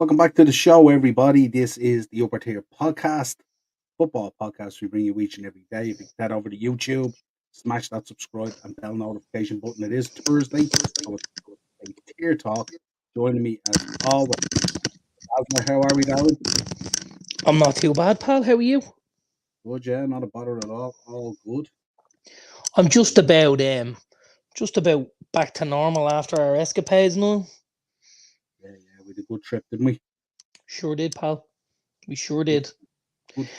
Welcome back to the show, everybody. This is the Upper Tier Podcast, football podcast we bring you each and every day. If you head over to YouTube, smash that subscribe and bell notification button. It is Thursday, so it's a tier talk. Joining me as always, how are we, Darren? I'm not too bad, pal. How are you? Good, yeah, not a bother at all. All good. I'm just about back to normal after our escapades now. Yeah, we had a good trip, didn't we? Sure did, pal. We sure did. Good.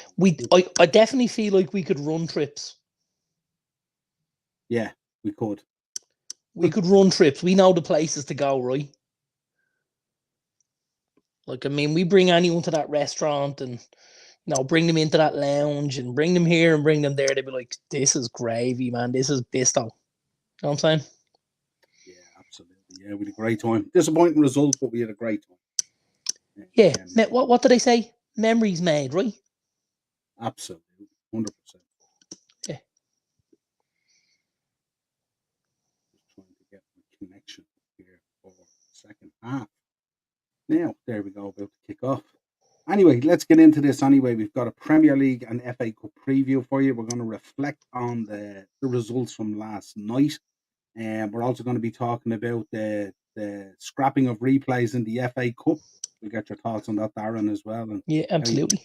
I definitely feel like we could run trips. Yeah, we could. We could run trips. We know the places to go, right? Like, I mean, we bring anyone to that restaurant and bring them into that lounge and bring them here and bring them there. They'd be like, "This is gravy, man. This is bisto." You know what I'm saying? Yeah, absolutely. Yeah, we had a great time. Disappointing result, but we had a great time. Yeah. What do they say? Memories made, right? Absolutely, 100%. Yeah. Just trying to get my connection here for the second half. Now, there we go, about to kick off. Anyway, let's get into this anyway. We've got a Premier League and FA Cup preview for you. We're going to reflect on the results from last night. And we're also going to be talking about the scrapping of replays in the FA Cup. We get your thoughts on that, Darren, as well. And yeah, absolutely.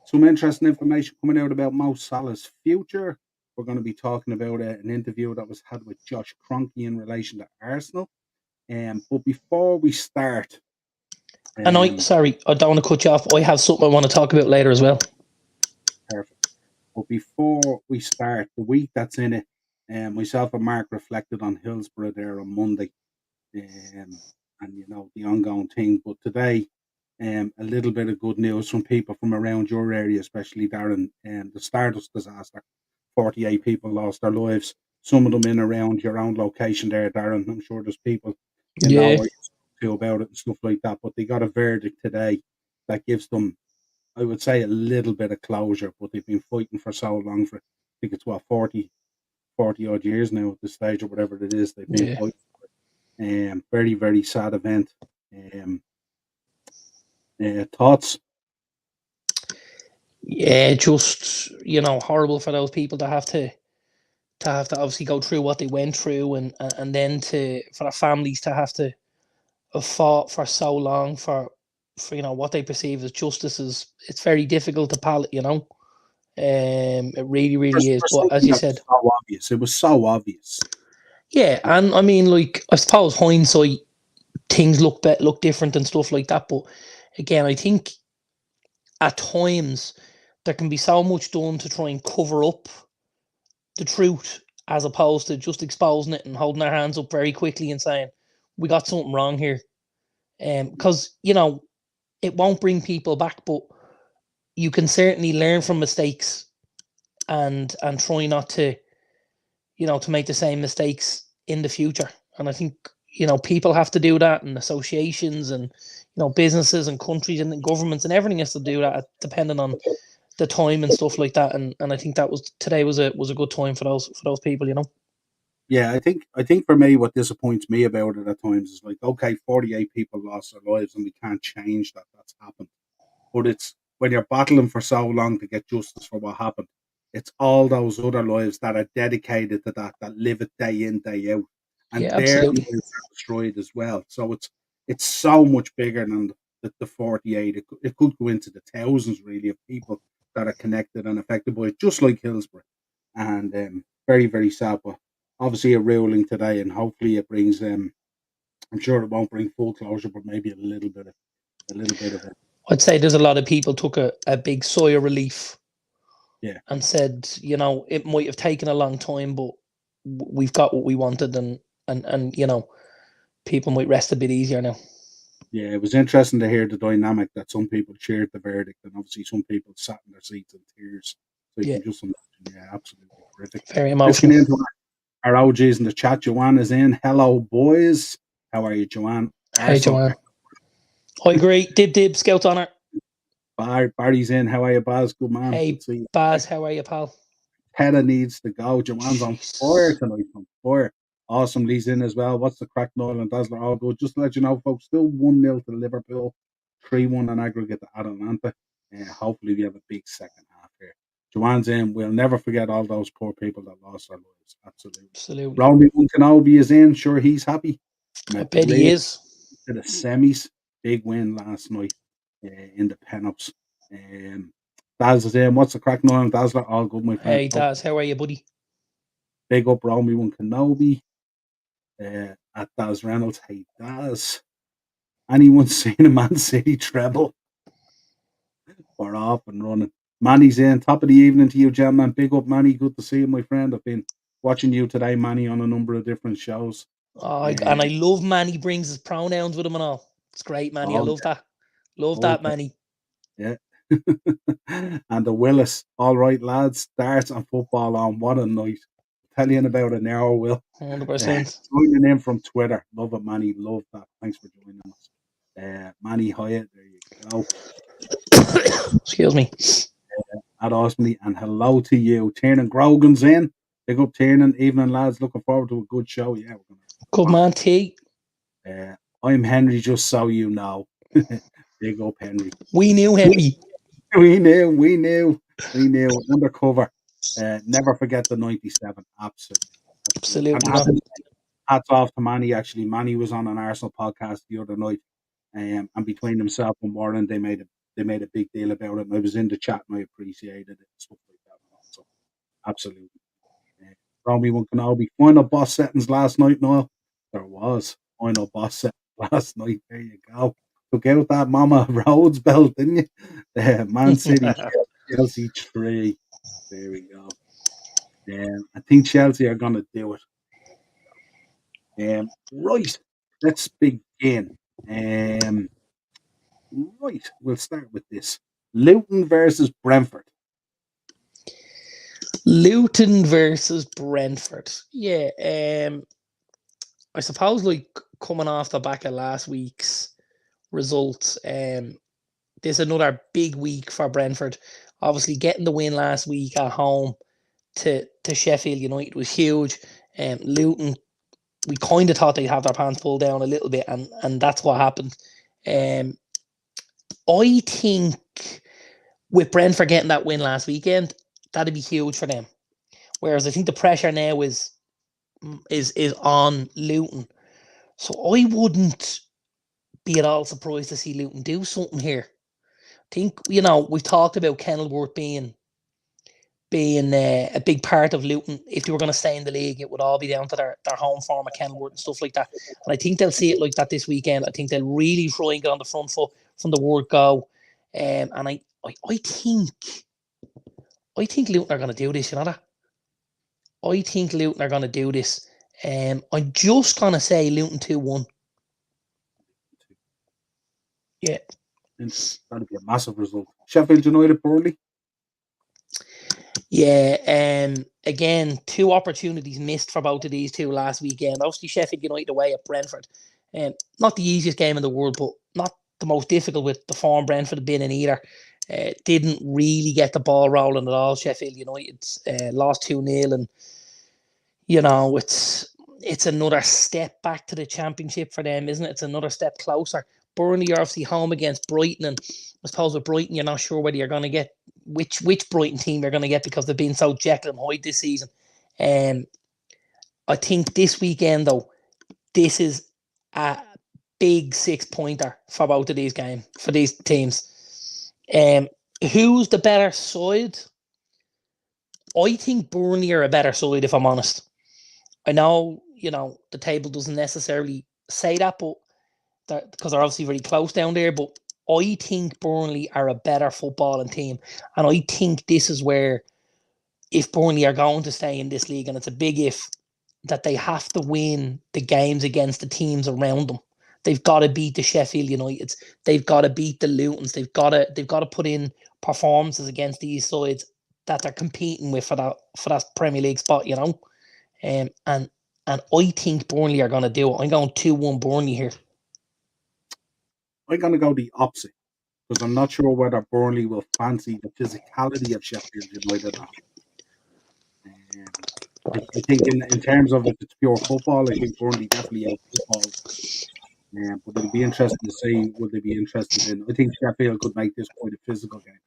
Some interesting information coming out about Mo Salah's future. We're going to be talking about an interview that was had with Josh Kroenke in relation to Arsenal. But before we start, and I don't want to cut you off. I have something I want to talk about later as well. Perfect. But before we start, the week that's in it, myself and Mark reflected on Hillsborough there on Monday, and the ongoing thing. But today, a little bit of good news from people from around your area, especially Darren, and the Stardust disaster. 48 people lost their lives. Some of them in around your own location there, Darren. I'm sure there's people know what you feel about it and stuff like that. But they got a verdict today that gives them, I would say, a little bit of closure. But they've been fighting for so long for, I think it's 40 odd years now at this stage or whatever it is. They've been fighting for it. Very, very sad event. Thoughts? Yeah, just horrible for those people to have to obviously go through what they went through, and then for their families to have fought for so long for what they perceive as justice. It's very difficult to palate, it really is. But as you said, so obvious. It was so obvious. Yeah, and I mean, like, I suppose hindsight, things look different and stuff like that. But again, I think at times there can be so much done to try and cover up the truth, as opposed to just exposing it and holding our hands up very quickly and saying we got something wrong here. Because it won't bring people back, but you can certainly learn from mistakes and try not to to make the same mistakes in the future. And I think people have to do that, and associations and businesses and countries and governments and everything has to do that, depending on the time and stuff like that. And I think today was a good time for those people. Yeah, I think for me, what disappoints me about it at times is like, okay, 48 people lost their lives and we can't change that. That's happened. But it's when you're battling for so long to get justice for what happened, it's all those other lives that are dedicated to that live it day in, day out. And their lives are destroyed as well. So it's so much bigger than the 48. It could go into the thousands, really, of people that are connected and affected by it, just like Hillsborough. And very, very sad. But obviously a ruling today, and hopefully it brings I'm sure it won't bring full closure, but maybe a little bit of it. I'd say there's a lot of people took a big sigh of relief. Yeah. And said, it might have taken a long time, but we've got what we wanted, and people might rest a bit easier now. Yeah, it was interesting to hear the dynamic that some people cheered the verdict, and obviously some people sat in their seats in tears. So you can just imagine, yeah, absolutely horrific. Very emotional. Let's get into our OGs in the chat. Joanne is in. Hello, boys. How are you, Joanne? Hey, Joanne. I agree. Dib, Scouts on it. Barry's in. How are you, Baz? Good man. Hey, Baz, how are you, pal? Hedda needs to go. Joanne's on fire tonight. On fire. Awesome, Lee's in as well. What's the crack, Niall and Dazzler? All good. Just to let you know, folks, still 1-0 to Liverpool, 3-1 in aggregate to Atalanta. Hopefully, we have a big second half here. Joanne's in. We'll never forget all those poor people that lost their lives. Absolutely. Absolutely. Romy Kenobi is in. Sure, he's happy. I bet he is. To the semis. Big win last night in the penalties. Daz is in. What's the crack, Niall and Dazzler? All good, my friend. Hey, Daz, how are you, buddy? Big up, Romy Kenobi. At Daz Reynolds. Hey, Daz. Anyone seen a Man City treble? We're off and running. Manny's in. Top of the evening to you, gentlemen. Big up, Manny. Good to see you, my friend. I've been watching you today, Manny, on a number of different shows. And I love Manny brings his pronouns with him and all. It's great, Manny. I love that. Love that, Manny. Yeah. And the Willis. All right, lads. Darts and football on. What a night. Tell you in about an hour, Will. 100%. Joining in from Twitter. Love it, Manny. Love that. Thanks for joining us. Manny Hyatt. There you go. Excuse me. At Osmond, and hello to you. Tiernan Grogan's in. Big up, Tiernan. Evening, lads. Looking forward to a good show. Yeah, we're gonna. Good man, T. I'm Henry, just so you know. Big up, Henry. We knew Henry. We knew. Undercover. Never forget the 97. Absolutely. And hats off to Manny, actually. Manny was on an Arsenal podcast the other night. And between himself and Warren, they made a big deal about it. And I was in the chat and I appreciated it and stuff like that. So, absolutely. Romy Kenobi. Final boss settings last night, Niall. There was final boss settings last night. There you go. Took out that Mama Rhodes belt, didn't you? Man City, Chelsea 3. There we go. I think Chelsea are going to do it. Right. Let's begin. Right. We'll start with this. Luton versus Brentford. Luton versus Brentford. Yeah. I suppose, like, coming off the back of last week's results, this is another big week for Brentford. Obviously, getting the win last week at home to Sheffield United was huge. Luton, we kind of thought they'd have their pants pulled down a little bit, and that's what happened. I think with Brentford getting that win last weekend, that'd be huge for them. Whereas I think the pressure now is on Luton. So I wouldn't be at all surprised to see Luton do something here. I think, we've talked about Kenilworth being a big part of Luton. If they were going to stay in the league, it would all be down to their home form at Kenilworth and stuff like that. And I think they'll see it like that this weekend. I think they'll really try and get on the front foot from the word go. And I think Luton are going to do this, you know that? I think Luton are going to do this. I'm just going to say Luton 2-1. Yeah. That'd be a massive result. Sheffield United, Burnley. Yeah. Again, 2 opportunities missed for both of these two last weekend. Obviously, Sheffield United away at Brentford. Not the easiest game in the world, but not the most difficult with the form Brentford have been in either. Didn't really get the ball rolling at all. Sheffield United lost 2-0, and it's another step back to the championship for them, isn't it? It's another step closer. Burnley are obviously home against Brighton, and I suppose with Brighton, you're not sure whether you're going to get which Brighton team you're going to get because they've been so Jekyll and Hyde this season. I think this weekend, though, this is a big 6-pointer for both of these games, for these teams. Who's the better side? I think Burnley are a better side, if I'm honest. I know, the table doesn't necessarily say that, but because they're obviously very close down there, but I think Burnley are a better footballing team. And I think this is where, if Burnley are going to stay in this league, and it's a big if, that they have to win the games against the teams around them. They've got to beat the Sheffield Uniteds. They've got to beat the Lutons. They've got to put in performances against these sides that they're competing with for that Premier League spot, And I think Burnley are going to do it. I'm going 2-1 Burnley here. I'm going to go the opposite because I'm not sure whether Burnley will fancy the physicality of Sheffield United. I think in terms of if it's pure football, I think Burnley definitely out football. But it'll be interesting to see what they be interested in. I think Sheffield could make this quite a physical game.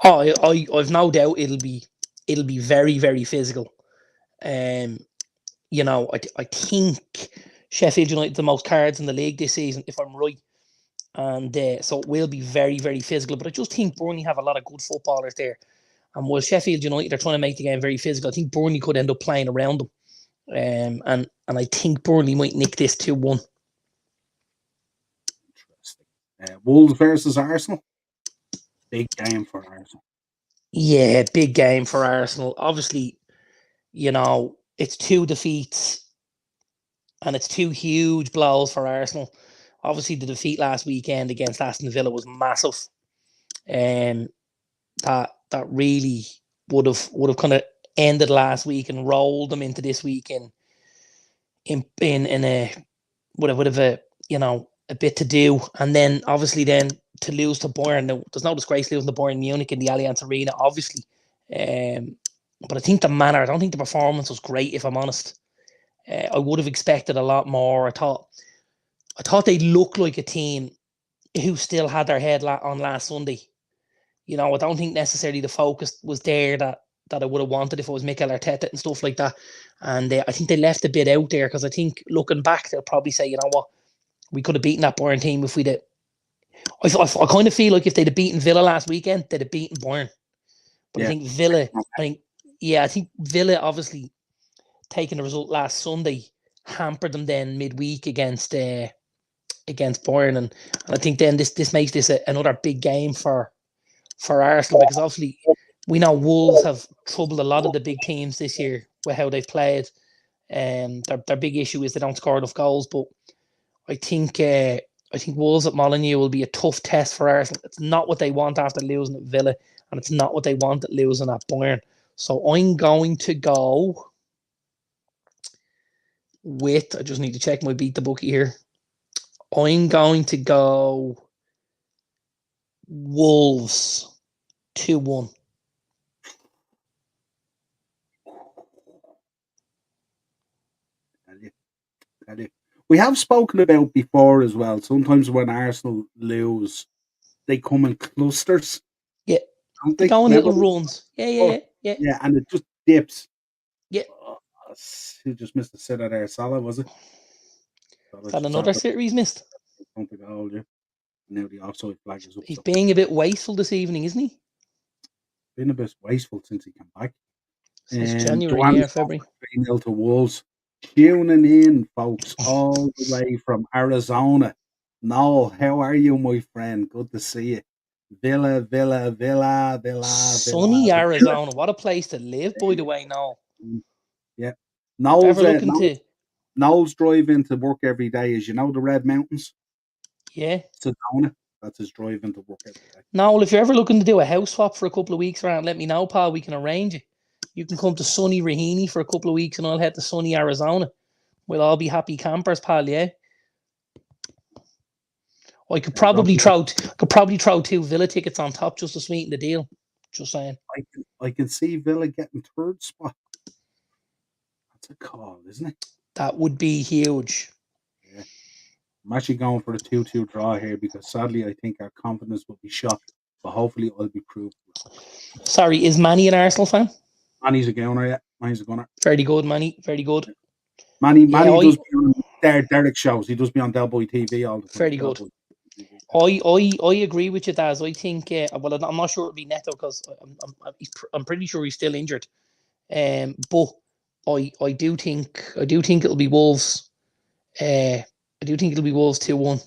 Oh, I've no doubt it'll be very, very physical. You know, I think Sheffield United the most cards in the league this season, if I'm right, and so it will be very, very physical. But I just think Burnley have a lot of good footballers there, and while Sheffield United are trying to make the game very physical, I think Burnley could end up playing around them, and I think Burnley might nick this 2-1. Interesting. Wolves versus Arsenal. Big game for Arsenal. Yeah, big game for Arsenal. Obviously, you know, it's 2 defeats and it's 2 huge blows for Arsenal. Obviously, the defeat last weekend against Aston Villa was massive. That really would have kind of ended last week and rolled them into this week in a would have a a bit to do, and then obviously then to lose to Bayern. Now, there's no disgrace losing to Bayern Munich in the Allianz Arena, obviously. But I think the manner, I don't think the performance was great, if I'm honest. I would have expected a lot more. I thought they looked like a team who still had their head on last Sunday. You know, I don't think necessarily the focus was there that I would have wanted if it was Mikel Arteta and stuff like that. And I think they left a bit out there because I think looking back, they'll probably say, you know what, we could have beaten that Bayern team if we did. I kind of feel like if they'd have beaten Villa last weekend, they'd have beaten Bayern. But Yeah. I think Villa obviously taking the result last Sunday hampered them then midweek against Bayern, and I think then this makes this another big game for Arsenal, because obviously we know Wolves have troubled a lot of the big teams this year with how they've played. Their big issue is they don't score enough goals, but I think Wolves at Molineux will be a tough test for Arsenal. It's not what they want after losing at Villa, and it's not what they want at losing at Bayern. So I'm going to go with, I just need to check my Beat the Bookie here. I'm going to go Wolves 2-1. We have spoken about before as well. Sometimes when Arsenal lose, they come in clusters. Yeah. Don't They they? go on Remember? little runs. Yeah. Yeah, and it just dips. Yeah. Who just missed a sitter there? Salah, was it? Is that another series missed? Don't think I hold you. Now the offside flag is up. He's being a bit wasteful this evening, isn't he? Been a bit wasteful since he came back. Since January, February. 3-0 to Wolves. Tuning in, folks, all the way from Arizona. Niall, how are you, my friend? Good to see you. Villa. Sunny Arizona. What a place to live, by the way, Niall. Yeah. Noel's driving to work every day. As you know, the Red Mountains. Yeah. Sedona. That's his driving to work every day. Noel, if you're ever looking to do a house swap for a couple of weeks around, let me know, pal. We can arrange it. You can come to sunny Raheny for a couple of weeks and I'll head to sunny Arizona. We'll all be happy campers, pal, yeah? I could probably throw 2 Villa tickets on top just to sweeten the deal. Just saying. I can see Villa getting third spot. That's a call, isn't it? That would be huge. Yeah. I'm actually going for the 2-2 draw here because sadly I think our confidence will be shot, but hopefully it will be proved. Sorry, is Manny an Arsenal fan? Manny's a gunner, yeah. Manny's a gunner. Very good, Manny. Very good. Manny does be on Derek shows. He does be on Del Boy TV all the time. Very good. I agree with you, Daz. I think, well, I'm not sure it'll be Neto because I'm pretty sure he's still injured. But I do think it'll be Wolves. I do think it'll be Wolves 2-1.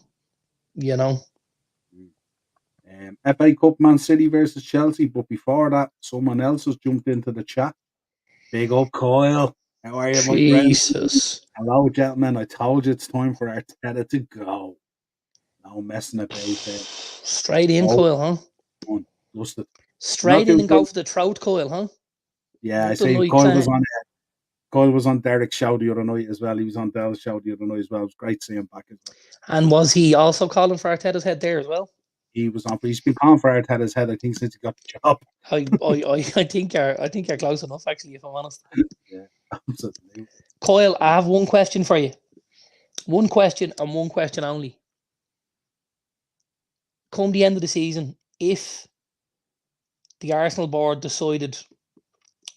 You know. FA Cup, Man City versus Chelsea. But before that, someone else has jumped into the chat. Big up, Coyle. How are you, my friend? Jesus. Hello, gentlemen. I told you it's time for Arteta to go. No messing about there. Straight in, Coyle, huh? Straight in and go for the throat, Coyle, huh? Yeah, I see. Coyle was on Derek's show the other night as well. He was on Dell's show the other night as well. It was great seeing him back as well. And was he also calling for Arteta's head there as well? he was on. He's been on for Arteta's head, I think, since he got the job. I think you're close enough, actually, if I'm honest. Yeah, absolutely. Kyle, I have one question for you. One question and one question only. Come the end of the season, if the Arsenal board decided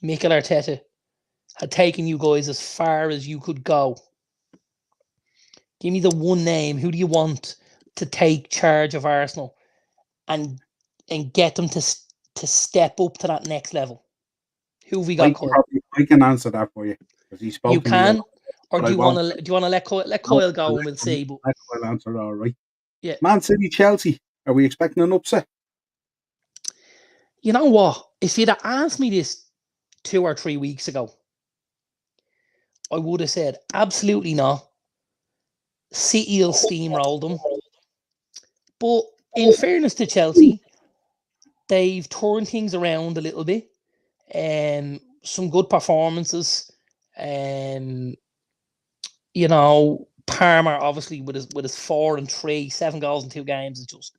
Mikel Arteta had taken you guys as far as you could go, give me the one name. Who do you want to take charge of Arsenal and get them to step up to that next level? Who have we got, Kyle? I can answer that for you because he spoke You to me. can, or but do I you want won't. to let Kyle go and we'll see? But Let Kyle answer it all right. yeah, Man City, Chelsea. Are we expecting an upset? you know what? If you'd have asked me this 2 or 3 weeks ago, I would have said absolutely not. City will steamroll them. But in fairness to Chelsea, they've turned things around a little bit. Some good performances. You know, Palmer obviously with his 4-3, 7 goals in 2 games is just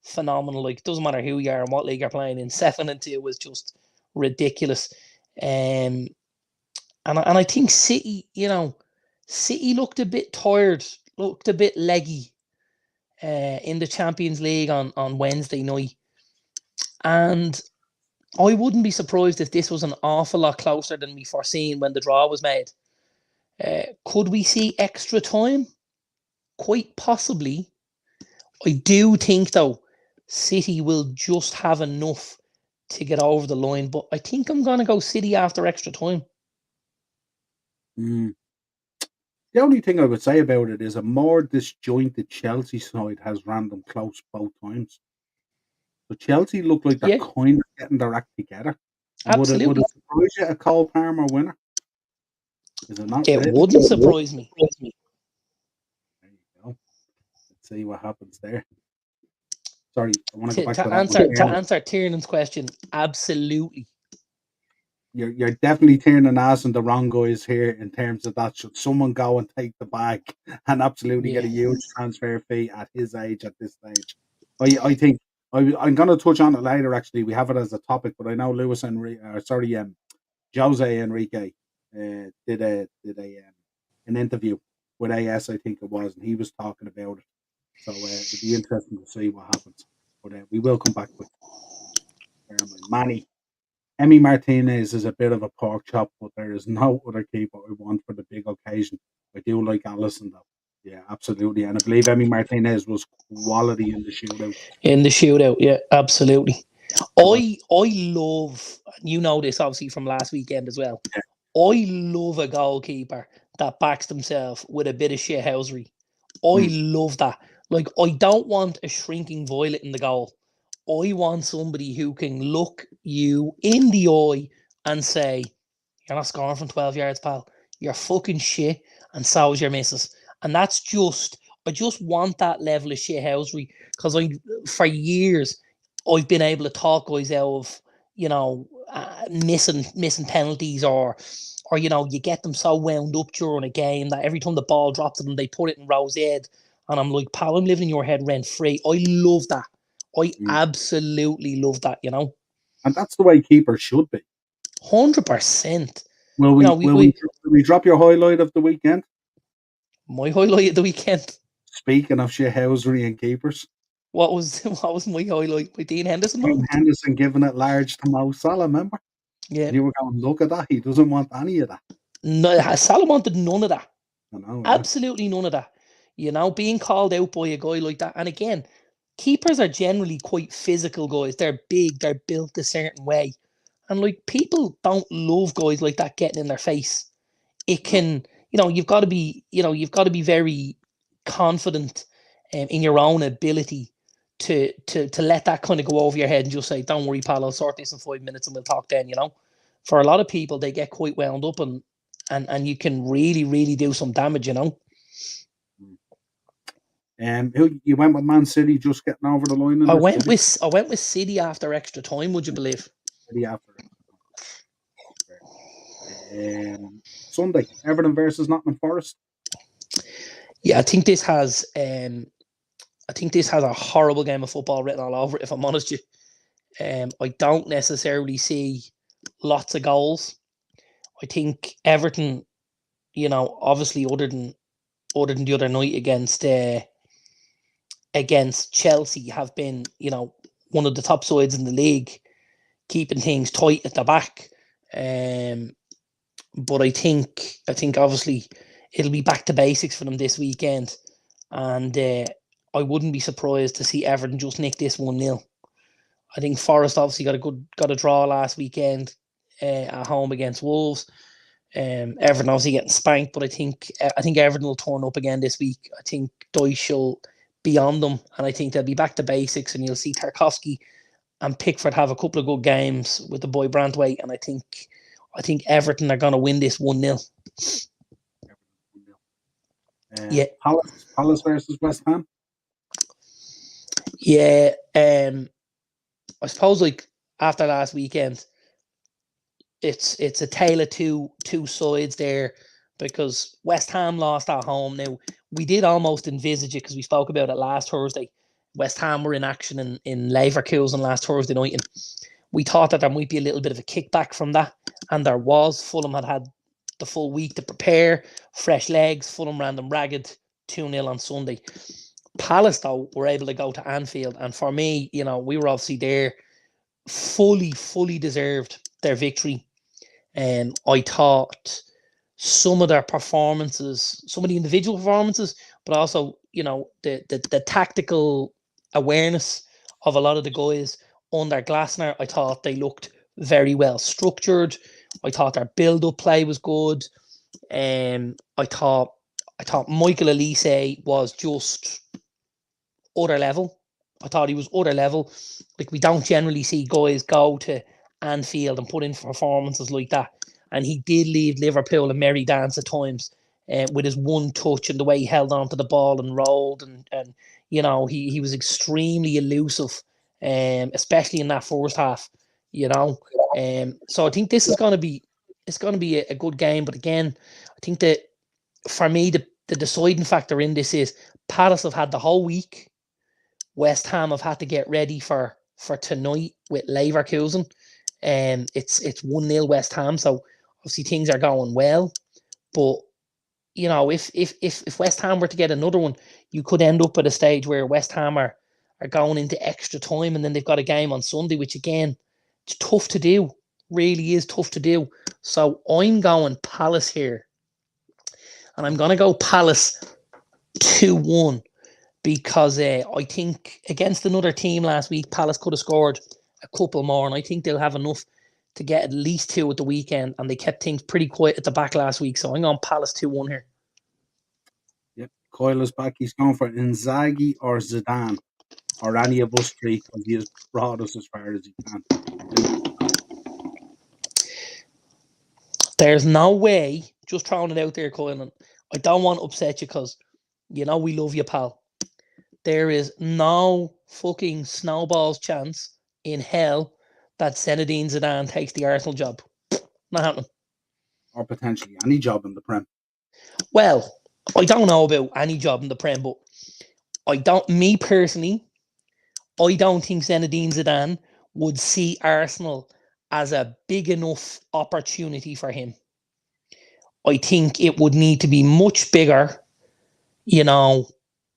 phenomenal. Like, it doesn't matter who you are and what league you're playing in. 7-2 is just ridiculous. And I think City, City looked a bit tired, looked a bit leggy in the Champions League on Wednesday night. And I wouldn't be surprised if this was an awful lot closer than we foreseen when the draw was made. Could we see extra time? Quite possibly. I do think, though, City will just have enough to get over the line. But I think I'm going to go City after extra time. The only thing I would say about it is a more disjointed Chelsea side has ran them close both times. So Chelsea look like they're Yeah, kind of getting their act together. And would absolutely. it surprise you a Cole Palmer winner? Is it not? It wouldn't surprise me. There you go. Let's see what happens there. Sorry, I want to go back to that. To answer Tiernan's question, absolutely. You're definitely turning an ass on the wrong guys here in terms of that. Should someone go and take the bag and absolutely get a huge transfer fee at his age at this stage? I think I'm going to touch on it later. Actually, we have it as a topic, but I know Jose Enrique did an interview with AS, I think it was, and he was talking about it. So it'll be interesting to see what happens. But we will come back with Manny. Emi Martinez is a bit of a pork chop, but there is no other keeper I want for the big occasion. I do like Allison, though. Yeah, absolutely. And I believe Emi Martinez was quality in the shootout. In the shootout, yeah, absolutely. I love, you know this obviously from last weekend as well. Yeah. I love a goalkeeper that backs themselves with a bit of shithousery. I love that. Like, I don't want a shrinking violet in the goal. I want somebody who can look you in the eye and say, "You're not scoring from 12 yards, pal. You're fucking shit, and so is your missus." And that's just, I just want that level of shithousery because for years, I've been able to talk guys out of, missing penalties or you get them so wound up during a game that every time the ball drops to them, they put it in Rowe's head. And I'm like, pal, I'm living in your head rent free. I love that. I absolutely love that, And that's the way keepers should be. 100%. Will we drop your highlight of the weekend? My highlight of the weekend. Speaking of shithousery and keepers. What was my highlight? By Dean Henderson? Dean Henderson giving it large to Mo Salah, remember? Yeah. And you were going, look at that. He doesn't want any of that. No, Salah wanted none of that. I know, absolutely none of that. Being called out by a guy like that. And again, keepers are generally quite physical guys. They're big. They're built a certain way. And people don't love guys like that getting in their face. It can, you've got to be very confident in your own ability to let that kind of go over your head and just say, "Don't worry, pal, I'll sort this in 5 minutes and we'll talk then." For a lot of people, they get quite wound up and you can really, really do some damage. Who you went with? Man City just getting over the line. I went with City after extra time. Would you believe? City after. Sunday, Everton versus Nottingham Forest. Yeah, I think this has I think this has a horrible game of football written all over it, if I'm honest with you. I don't necessarily see lots of goals. I think Everton, obviously other than the other night against Chelsea, have been, one of the top sides in the league, keeping things tight at the back. But I think obviously it'll be back to basics for them this weekend, and I wouldn't be surprised to see Everton just nick this 1-0. I think Forest obviously got a draw last weekend at home against Wolves. Everton obviously getting spanked, but I think Everton will turn up again this week. I think Dyche will be on them, and I think they'll be back to basics, and you'll see Tarkowski and Pickford have a couple of good games with the boy Brantwaite, and I think Everton are going to win this 1-0. Yeah. Palace versus West Ham. Yeah. I suppose like after last weekend, it's a tale of two sides there, because West Ham lost at home. Now, we did almost envisage it because we spoke about it last Thursday. West Ham were in action in Leverkusen last Thursday night, and we thought that there might be a little bit of a kickback from that, and there was. Fulham had the full week to prepare, fresh legs. Fulham ran them ragged, 2-0 on Sunday. Palace, though, were able to go to Anfield, and for me, we were obviously there, fully deserved their victory. And I thought some of their performances, some of the individual performances, but also, the tactical awareness of a lot of the guys under Glasner, I thought they looked very well structured. I thought their build-up play was good. I thought Michael Elise was just other level. I thought he was other level. Like, we don't generally see guys go to Anfield and put in performances like that. And he did leave Liverpool a merry dance at times, with his one touch and the way he held onto the ball and rolled. And he was extremely elusive, especially in that first half, So I think this is going to be a good game. But again, I think that for me, the deciding factor in this is Palace have had the whole week. West Ham have had to get ready for tonight with Leverkusen. It's 1-0 West Ham, so obviously things are going well. But if West Ham were to get another one, you could end up at a stage where West Ham are going into extra time, and then they've got a game on Sunday, which again, it's tough to do. Really is tough to do. So I'm going Palace here, and I'm going to go Palace 2-1. Because I think against another team last week, Palace could have scored a couple more, and I think they'll have enough to get at least 2 at the weekend, and they kept things pretty quiet at the back last week, so I'm going Palace 2-1 here. Yep, Coyle is back. He's going for Inzaghi or Zidane, or any of us three, because he has brought us as far as he can. There's no way, just throwing it out there, Coyle, and I don't want to upset you because we love you, pal. There is no fucking snowball's chance in hell that Zinedine Zidane takes the Arsenal job. Not happening. Or potentially any job in the Prem. Well, I don't know about any job in the Prem, but me personally, I don't think Zinedine Zidane would see Arsenal as a big enough opportunity for him. I think it would need to be much bigger,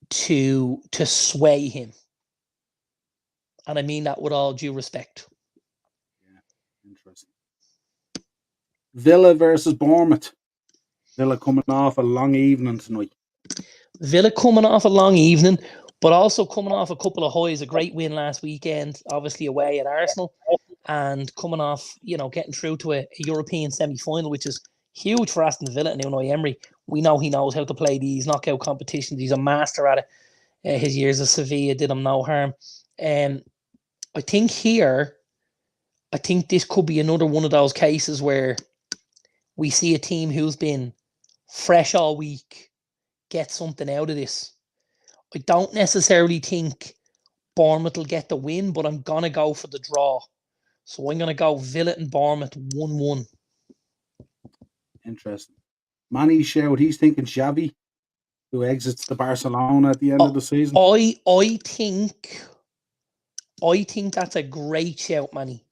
to sway him. And I mean that with all due respect. Yeah, interesting. Villa versus Bournemouth. Villa coming off a long evening tonight. Villa coming off a long evening, but also coming off a couple of highs. A great win last weekend, obviously away at Arsenal, and coming off, getting through to a European semi-final, which is huge for Aston Villa and Unai Emery. We know he knows how to play these knockout competitions. He's a master at it. His years of Sevilla did him no harm. I think this could be another one of those cases where we see a team who's been fresh all week get something out of this. I don't necessarily think Bournemouth will get the win, but I'm going to go for the draw. So I'm going to go Villa and Bournemouth 1-1. Interesting. Manny showed he's thinking Xavi who exits the Barcelona at the end of the season. I think that's a great shout, Manny.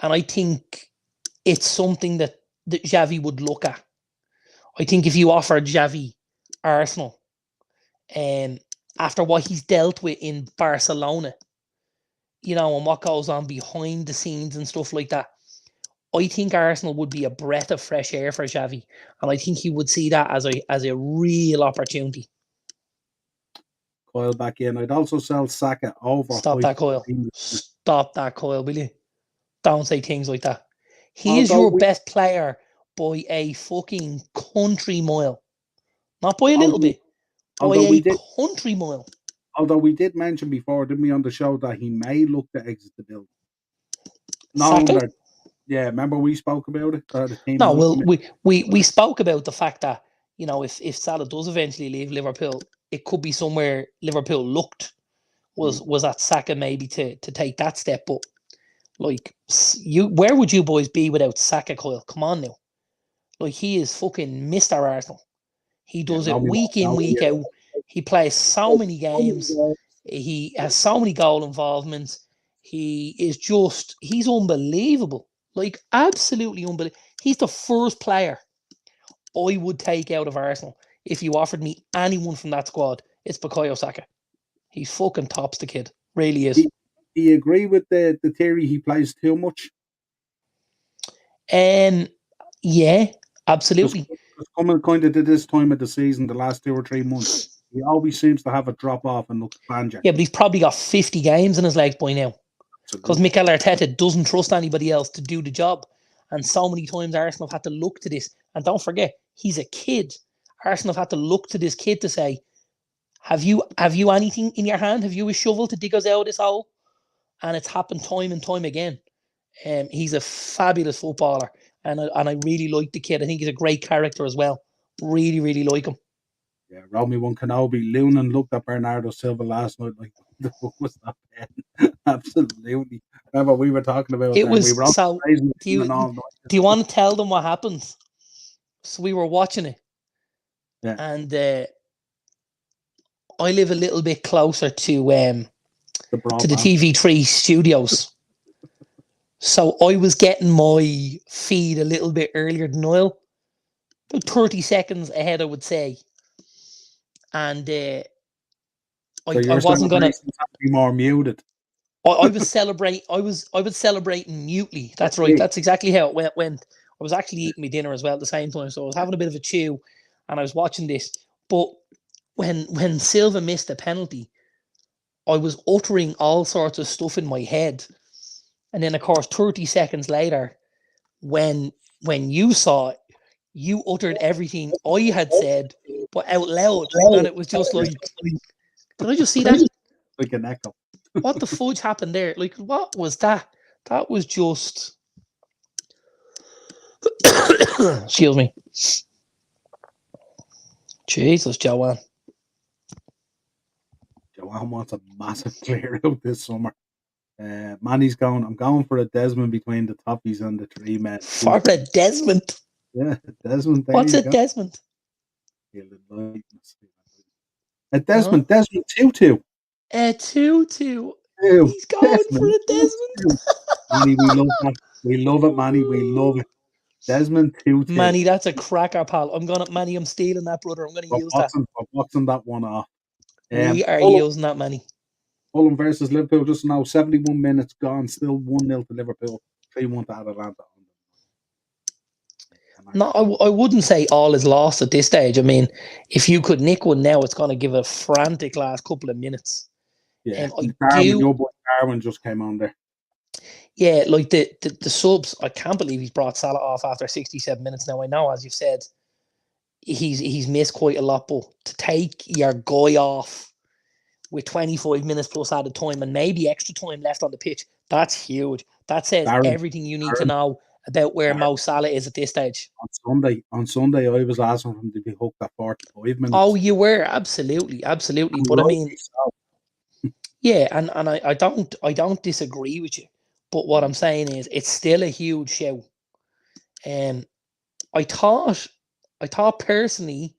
And I think it's something that Xavi would look at. I think if you offered Xavi Arsenal, after what he's dealt with in Barcelona, and what goes on behind the scenes and stuff like that, I think Arsenal would be a breath of fresh air for Xavi, and I think he would see that as a real opportunity. Coil back in. I'd also sell Saka over. Stop that, Coil. Stop that, Coil, will you? Don't say things like that. He is your best player by a fucking country mile. Not by a little bit. By a country mile. Although we did mention before, didn't we, on the show, that he may look to exit the building. Saka? Yeah, remember we spoke about it? No, well, we spoke about the fact that, if Salah does eventually leave Liverpool, it could be somewhere Liverpool looked was at Saka maybe to take that step. But where would you boys be without Saka, Coil? Come on now. He is fucking Mr. Arsenal. He does it week in, week out. He plays so many games. He has so many goal involvements. He's unbelievable. Absolutely unbelievable. He's the first player I would take out of Arsenal. If you offered me anyone from that squad, it's Bukayo Saka. He's fucking tops, the kid. Really is. Do you agree with the theory he plays too much? Yeah, absolutely. Just coming kind of to this time of the season, the last 2 or 3 months, he always seems to have a drop off and looks banjo. Yeah, but he's probably got 50 games in his legs by now. Because Mikel Arteta doesn't trust anybody else to do the job. And so many times Arsenal have had to look to this. And don't forget, he's a kid. Arsenal have had to look to this kid to say, have you anything in your hand? Have you a shovel to dig us out of this hole? And it's happened time and time again. He's a fabulous footballer. And I really like the kid. I think he's a great character as well. Really, really like him. Yeah, Romy won Kenobi. Lunan looked at Bernardo Silva last night like, the fuck was that pen? Absolutely. Remember, we were talking about it. Was we were so. Do you want to tell them what happened? So we were watching it. Yeah. And I live a little bit closer to the TV3 studios. So I was getting my feed a little bit earlier than Niall. About 30 seconds ahead, I would say. And I wasn't going to be more muted. I was celebrating. I was celebrating mutely. That's right. That's exactly how it went. I was actually eating my dinner as well at the same time, so I was having a bit of a chew, and I was watching this. But when Silva missed the penalty, I was uttering all sorts of stuff in my head, and then of course 30 seconds later, when you saw it, you uttered everything I had said, but out loud, and it was just like, did I just see that? Like an echo. What the fudge happened there? What was that? That was just... Excuse me. Jesus, Joanne. Joanne wants a massive clear out this summer. Manny's going, I'm going for a Desmond between the Toffees and the 3 men. For a Desmond? Yeah, Desmond. What's a Desmond? A Desmond. Desmond Tutu. A Tutu. He's going for a Desmond. Manny, we love that. We love it, Manny. We love it. Desmond Tutu. Manny, that's a cracker, pal. Manny, I'm stealing that, brother. I'm going to use that. We're boxing that one off. We are using that, Manny. Fulham versus Liverpool just now. 71 minutes gone. Still 1-0 to Liverpool. 3-1 to Atalanta. No, I wouldn't say all is lost at this stage. I mean, if you could nick one now, it's going to give a frantic last couple of minutes. Yeah, your boy Darren just came on there. Yeah, like the subs, I can't believe he's brought Salah off after 67 minutes now. I know, as you've said, he's missed quite a lot, but to take your guy off with 25 minutes plus added time and maybe extra time left on the pitch, that's huge. That says everything you need to know about where Mo Salah is at this stage. On Sunday, I was asking him to be hooked at 45 minutes. Oh, you were absolutely. But I mean, yeah, and I don't disagree with you. But what I'm saying is, it's still a huge show. I thought personally,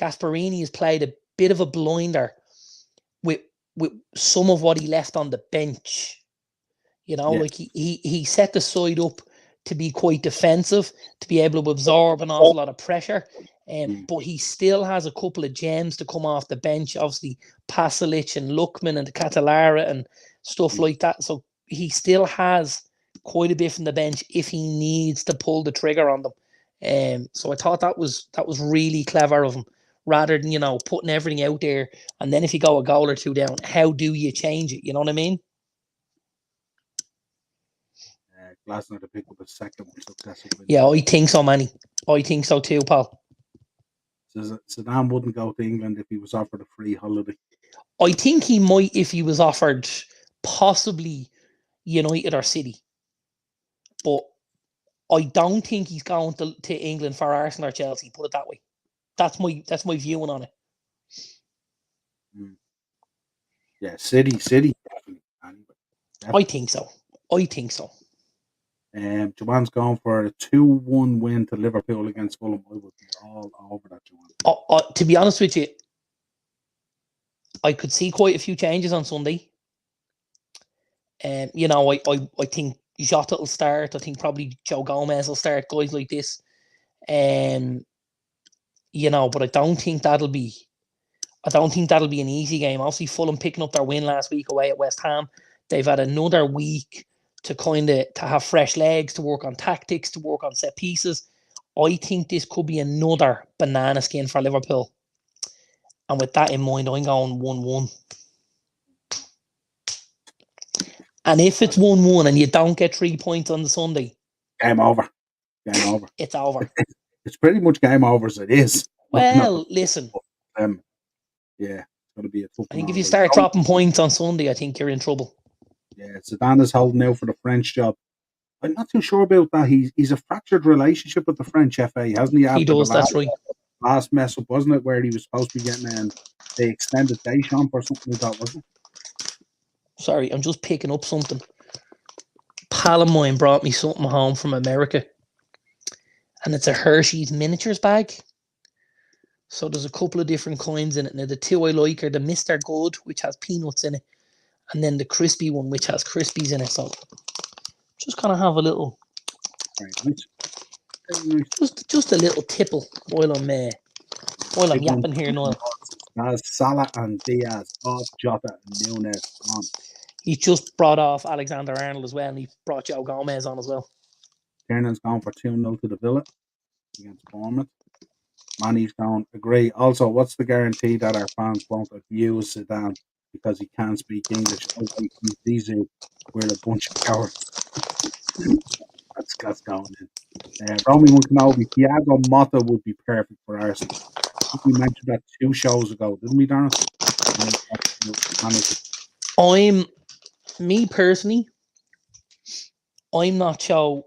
Gasperini has played a bit of a blinder with some of what he left on the bench. You know, Yeah. like he set the side up to be quite defensive, to be able to absorb an awful lot of pressure. But he still has a couple of gems to come off the bench. Obviously, Pasalic and Luckman and Catalara and stuff like that. So he still has quite a bit from the bench if he needs to pull the trigger on them. So I thought that was really clever of him, rather than putting everything out there and then if you go a goal or two down, how do you change it? You know what I mean? Glasner to pick up a second successive win. Yeah, I think so, Manny. I think so too, pal. So Zidane wouldn't go to England if he was offered a free holiday. I think he might if he was offered possibly United or City. But I don't think he's going to England for Arsenal or Chelsea, put it that way. That's my viewing on it. Yeah, City, definitely. Anyway, definitely. I think so. Jawan's going for a 2-1 win to Liverpool against Fulham. I would be all over that, Jawan. To be honest with you, I could see quite a few changes on Sunday. I think Jota will start. I think probably Joe Gomez will start. Guys like this. But I don't think that'll be an easy game. Obviously, Fulham picking up their win last week away at West Ham. They've had another week to have fresh legs, to work on tactics, to work on set pieces. I think this could be another banana skin for Liverpool. And with that in mind, I'm going 1-1. And if it's 1-1 and you don't get 3 points on the Sunday, game over. It's over. It's pretty much game over as it is. Well, listen. Yeah, it's going to be a tough one. I think if you start dropping points on Sunday, I think you're in trouble. Yeah, Zidane is holding out for the French job. I'm not too sure about that. He's a fractured relationship with the French FA, hasn't he? He does, that's right. Last mess up, wasn't it, where he was supposed to be getting the extended Deschamps or something like that, wasn't it? Sorry, I'm just picking up something. Pal of mine brought me something home from America. And it's a Hershey's miniatures bag. So there's a couple of different kinds in it. Now, the two I like are the Mr. Good, which has peanuts in it, and then the crispy one, which has crispies in it. So just kind of have a little, just a little tipple while I'm yapping here, Niall. Salah and Diaz off, Jota and Nunes on. He just brought off Alexander-Arnold as well, and he brought Joe Gomez on as well. Tiernan's gone for 2-0 to the Villa against Bournemouth. Manny's gone, agree. Also, what's the guarantee that our fans won't abuse Zidane because he can't speak English? Zizou, we're a bunch of cowards. That's going in. Romy Kenobi, Thiago Motta would be perfect for Arsenal. I think we mentioned that 2 shows ago, didn't we, Darren? Me personally, I'm not so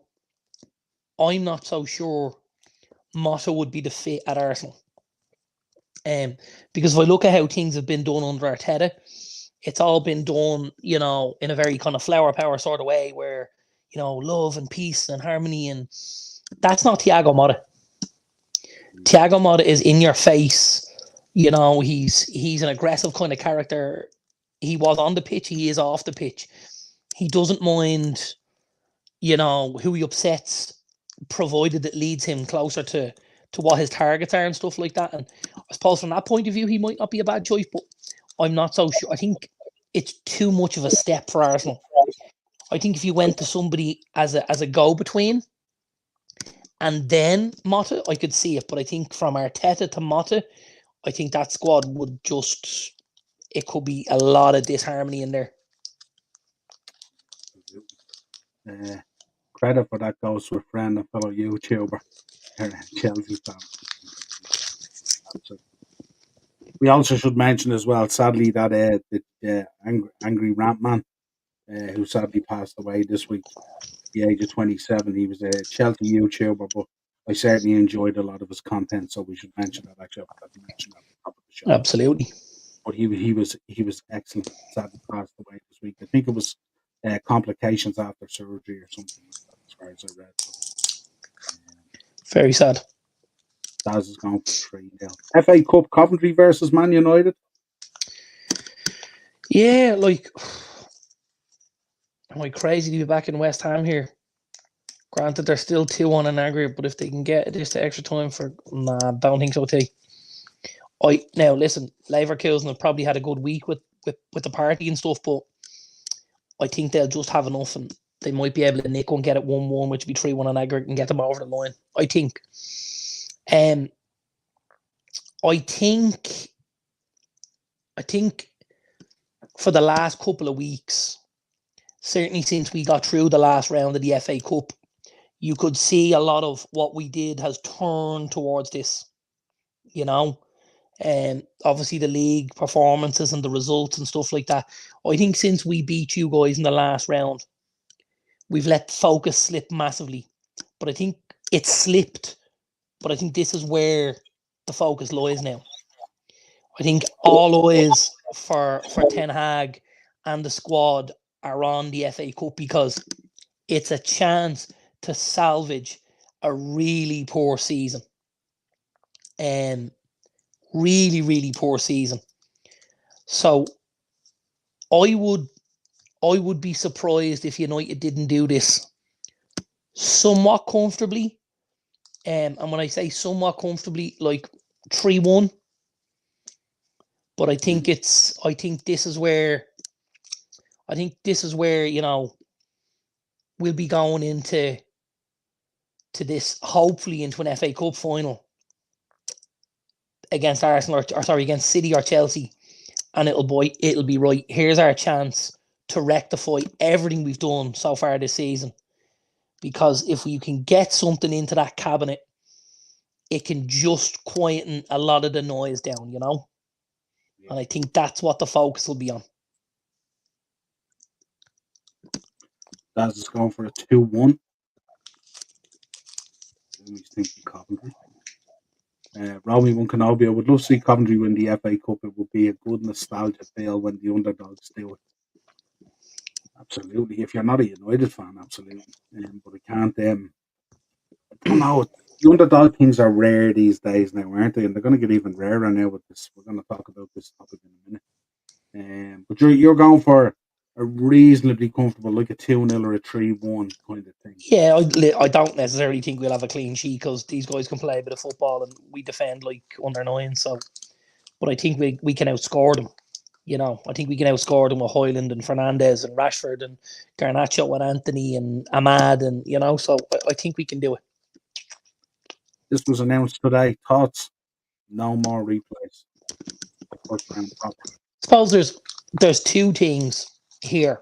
sure Motta would be the fit at Arsenal. Because if I look at how things have been done under Arteta, it's all been done, in a very kind of flower power sort of way where, love and peace and harmony, and that's not Thiago Motta. Thiago Motta is in your face. He's an aggressive kind of character. He was on the pitch. He is off the pitch. He doesn't mind, who he upsets, provided it leads him closer to what his targets are and stuff like that. And I suppose from that point of view, he might not be a bad choice, but I'm not so sure. I think it's too much of a step for Arsenal. I think if you went to somebody as a go-between and then Motta, I could see it. But I think from Arteta to Motta, I think that squad would it could be a lot of disharmony in there. Credit for that goes to a friend and fellow YouTuber, Chelsea fan. We also should mention as well, sadly, that the angry rant man, who sadly passed away this week, at the age of 27. He was a Chelsea YouTuber, but I certainly enjoyed a lot of his content, so we should mention that. Actually, I forgot to mention that at the top of the show. Absolutely. But he was excellent. Sadly passed away this week. I think it was complications after surgery or something like that, as far as I read. Very sad. Daz is going for 3-0. FA Cup Coventry versus Man United. Yeah, like, am I crazy to be back in West Ham here? Granted, they're still 2-1 in aggregate, but if they can get this to extra time nah, don't think so, T. Now listen, Leverkusen have probably had a good week with the party and stuff, but I think they'll just have enough, and they might be able to nick one, get it 1-1, which would be 3-1 in aggregate, and get them over the line. I think. I think for the last couple of weeks, certainly since we got through the last round of the FA Cup, you could see a lot of what we did has turned towards this, you know. Obviously the league performances and the results and stuff like that. I think since we beat you guys in the last round, we've let focus slip massively. But I think it slipped. But I think this is where the focus lies now. I think all eyes for Ten Hag and the squad are on the FA Cup because it's a chance to salvage a really poor season. Really, really poor season. So I would be surprised if United didn't do this somewhat comfortably. And when I say somewhat comfortably, like 3-1. But I think this is where we'll be going into this, hopefully into an FA Cup final against Arsenal against City or Chelsea, and it'll be right. Here's our chance to rectify everything we've done so far this season, because if you can get something into that cabinet, it can just quieten a lot of the noise down, Yeah. And I think that's what the focus will be on. Daz is going for a 2-1. He's thinking Coventry. Romy One Kenobi, I would love to see Coventry win the FA Cup. It would be a good nostalgia feel when the underdogs do it. Absolutely. If you're not a United fan, absolutely. But I can't. I don't know. The underdog things are rare these days now, aren't they? And they're going to get even rarer now with this. We're going to talk about this topic in a minute. But you're going for a reasonably comfortable, like a 2-0 or a 3-1 kind of thing. Yeah, I don't necessarily think we'll have a clean sheet because these guys can play a bit of football and we defend like under 9. So, but I think we can outscore them. I think we can outscore them with Hoyland and Fernandez and Rashford and Garnacho and Anthony and Ahmad and So I think we can do it. This was announced today. Thoughts? No more replays. First round proper. I suppose there's two things here.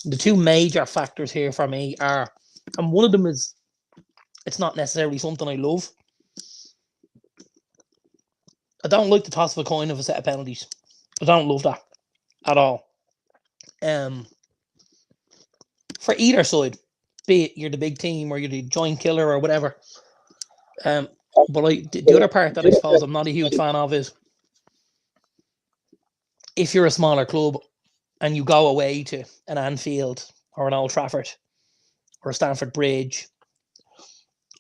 The two major factors here for me are, and one of them is, it's not necessarily something I love. I don't like the toss of a coin of a set of penalties. I don't love that at all. For either side, be it you're the big team or you're the joint killer or whatever. But the other part that I suppose I'm not a huge fan of is if you're a smaller club and you go away to an Anfield or an Old Trafford or a Stamford Bridge,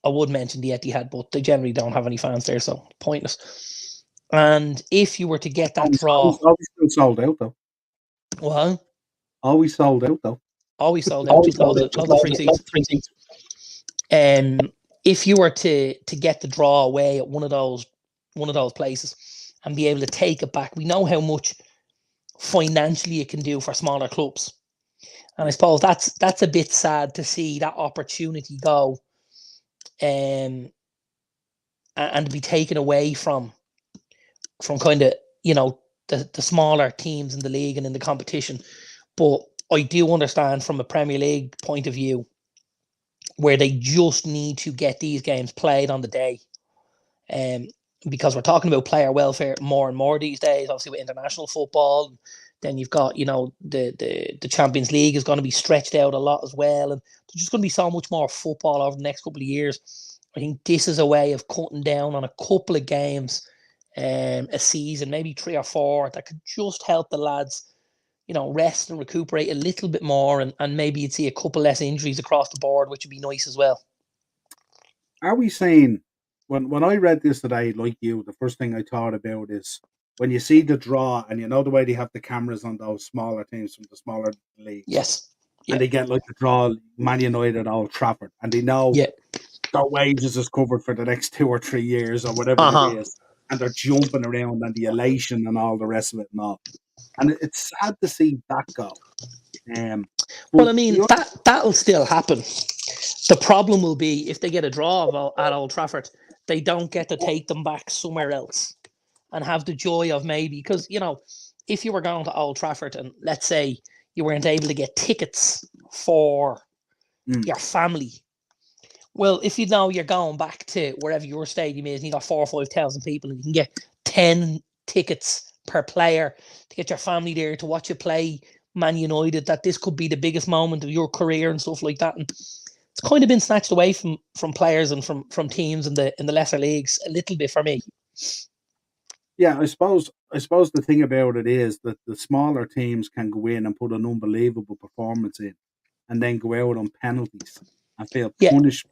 I would mention the Etihad, but they generally don't have any fans there, so pointless. And if you were to get that draw, always still sold out though. Well, always sold out though. Always sold out. Just loads of free seats. If you were to get the draw away at one of those places and be able to take it back, we know how much financially it can do for smaller clubs, and I suppose that's a bit sad to see that opportunity go, and be taken away from kind of the smaller teams in the league and in the competition. But I do understand from a Premier League point of view where they just need to get these games played on the day. Because we're talking about player welfare more and more these days, obviously with international football. Then you've got, the Champions League is going to be stretched out a lot as well. And there's just going to be so much more football over the next couple of years. I think this is a way of cutting down on a couple of games a season, maybe 3 or 4, that could just help the lads rest and recuperate a little bit more, and maybe you'd see a couple less injuries across the board, which would be nice as well. Are we saying when I read this today, like you, the first thing I thought about is when you see the draw and you know the way they have the cameras on those smaller teams from the smaller leagues, Yes. and Yeah. they get like the draw Man United at Old Trafford, and they know Yeah. their wages is covered for the next 2 or 3 years or whatever it Uh-huh. is, and they're jumping around and the elation and all the rest of it and all. And it's sad to see that go. Well, But I mean, the other, that'll still happen. The problem will be if they get a draw at Old Trafford, they don't get to take them back somewhere else and have the joy of maybe because if you were going to Old Trafford and let's say you weren't able to get tickets for mm, your family. Well, if you know you're going back to wherever your stadium is and you got 4 or 5 thousand people and you can get 10 tickets per player to get your family there to watch you play Man United, that this could be the biggest moment of your career and stuff like that. And it's kind of been snatched away from players and from teams in the lesser leagues a little bit for me. yeah, I suppose the thing about it is that the smaller teams can go in and put an unbelievable performance in, and then go out on penalties and feel Yeah, punished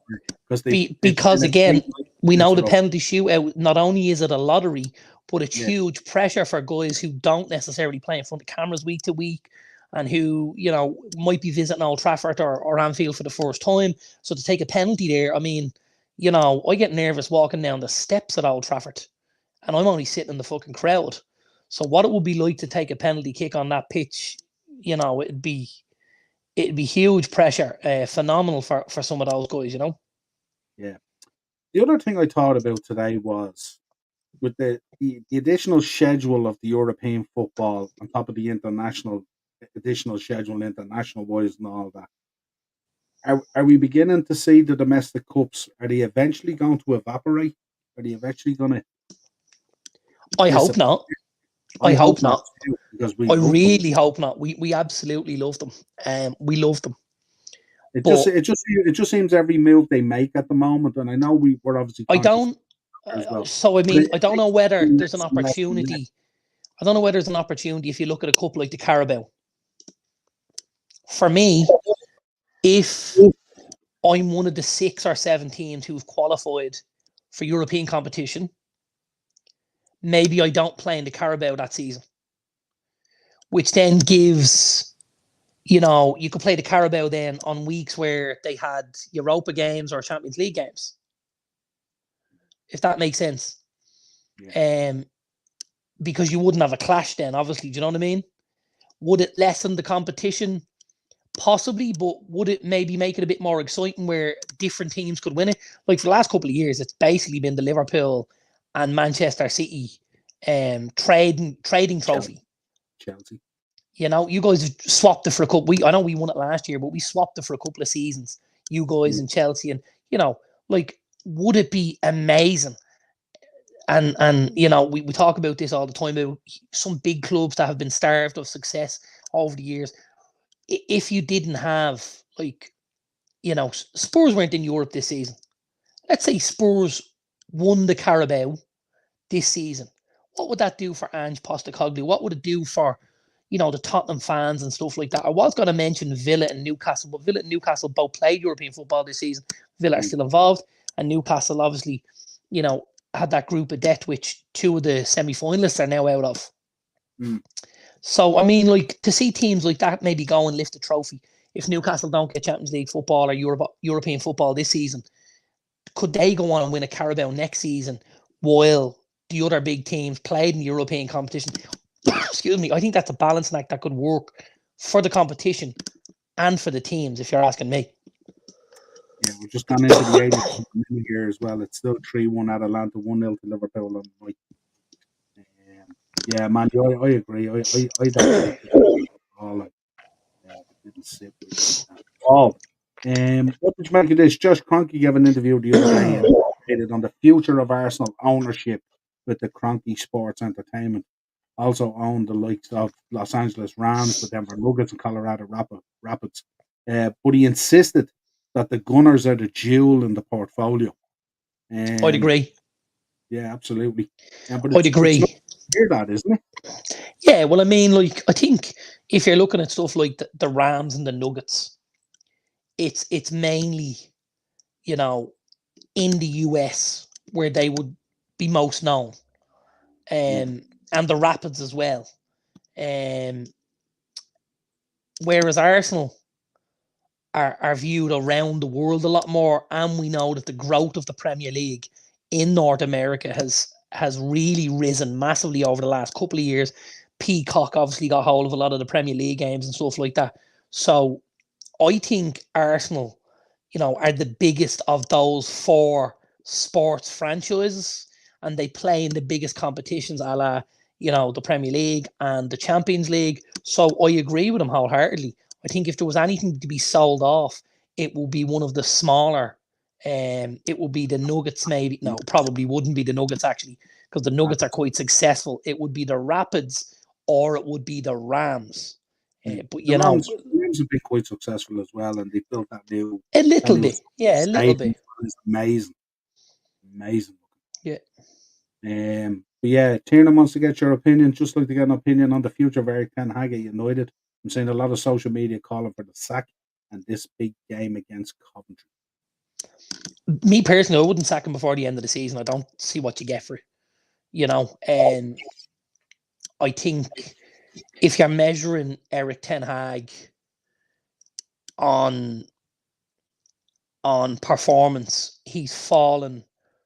because they've because been a great again, we know the for penalty shootout. Not only is it a lottery, but it's yeah, huge pressure for guys who don't necessarily play in front of cameras week to week, and who might be visiting Old Trafford or Anfield for the first time. So to take a penalty there, I mean, I get nervous walking down the steps at Old Trafford, and I'm only sitting in the fucking crowd. So what it would be like to take a penalty kick on that pitch, it'd be huge pressure, phenomenal for some of those guys. yeah. The other thing I thought about today was with the additional schedule of the European football on top of the international additional schedule international wise and all that. Are we beginning to see the domestic cups? Are they eventually going to evaporate? Are they eventually going to I hope disappear? not. I I hope hope not not. too, because we I love them. really hope not. We absolutely love them. We love them. It just But it just it just seems every move they make at the moment, and I know we're obviously I conscious don't. as well. So I But mean, I it don't know makes it whether seem there's an less and less and less. opportunity. I don't know whether there's an opportunity if you look at a couple like the Carabao. For me, if I'm one of the 6 or 7 teams who've qualified for European competition, maybe I don't play in the Carabao that season, which then gives you could play the Carabao then on weeks where they had Europa games or Champions League games, if that makes sense. Yeah. Um, because you wouldn't have a clash then, obviously. Do you know what I mean? Would it lessen the competition? Possibly, but would it maybe make it a bit more exciting where different teams could win it? Like for the last couple of years, it's basically been the Liverpool and Manchester City trading Chelsea. trophy. Chelsea. You guys swapped it for a couple. I know we won it last year, but we swapped it for a couple of seasons. You guys Mm. and Chelsea, and like, would it be amazing? And we talk about this all the time about some big clubs that have been starved of success over the years. If you didn't have Spurs weren't in Europe this season. Let's say Spurs won the Carabao this season. What would that do for Ange Postecoglou? What would it do for the Tottenham fans and stuff like that? I was going to mention Villa and Newcastle, but Villa and Newcastle both played European football this season. Villa are Mm. still involved, and Newcastle obviously, had that group of death, which 2 of the semi-finalists are now out of. Mm. So I mean, like, to see teams like that maybe go and lift a trophy. If Newcastle don't get Champions League football or European football this season, could they go on and win a Carabao next season while the other big teams played in the European competition? Excuse me. I think that's a balancing act that could work for the competition and for the teams, if you're asking me. Yeah, we've just gone into the 80th minute here as well. It's still 3-1 at Atlanta, 1-0 to Liverpool. Yeah, man, I agree. I don't like it at all. Like, it didn't sit with me at all. What did you make of this? Josh Kroenke gave an interview the other day and stated on the future of Arsenal ownership with the Kroenke Sports Entertainment. Also owned the likes of Los Angeles Rams, the Denver Nuggets, and Colorado Rapids. But he insisted that the Gunners are the jewel in the portfolio. I'd Um, agree. yeah, absolutely. But I'd it's not agree. clear that, isn't it? Yeah, well, I mean, like, I think if you're looking at stuff like the Rams and the Nuggets, it's mainly, in the US. where they would be most known, and the Rapids as well. Whereas Arsenal are viewed around the world a lot more, and we know that the growth of the Premier League in North America has really risen massively over the last couple of years. Peacock obviously got hold of a lot of the Premier League games and stuff like that. So I think Arsenal, are the biggest of those four sports franchises, and they play in the biggest competitions, a la, the Premier League and the Champions League. So I agree with them wholeheartedly. I think if there was anything to be sold off, it will be one of the smaller. It will be the Nuggets, maybe. No, probably wouldn't be the Nuggets, actually, because the Nuggets are quite successful. It would be the Rapids, or it would be the Rams. But the Rams have been quite successful as well, and they built that new a little bit. Yeah, a little bit. It's amazing. Yeah. But yeah, Tiernan wants to get your opinion. Just like to get an opinion on the future of Eric Ten Hag at United. I'm seeing a lot of social media calling for the sack and this big game against Coventry. Me personally, I wouldn't sack him before the end of the season. I don't see what you get for it. And I think if you're measuring Eric Ten Hag on performance, he's fallen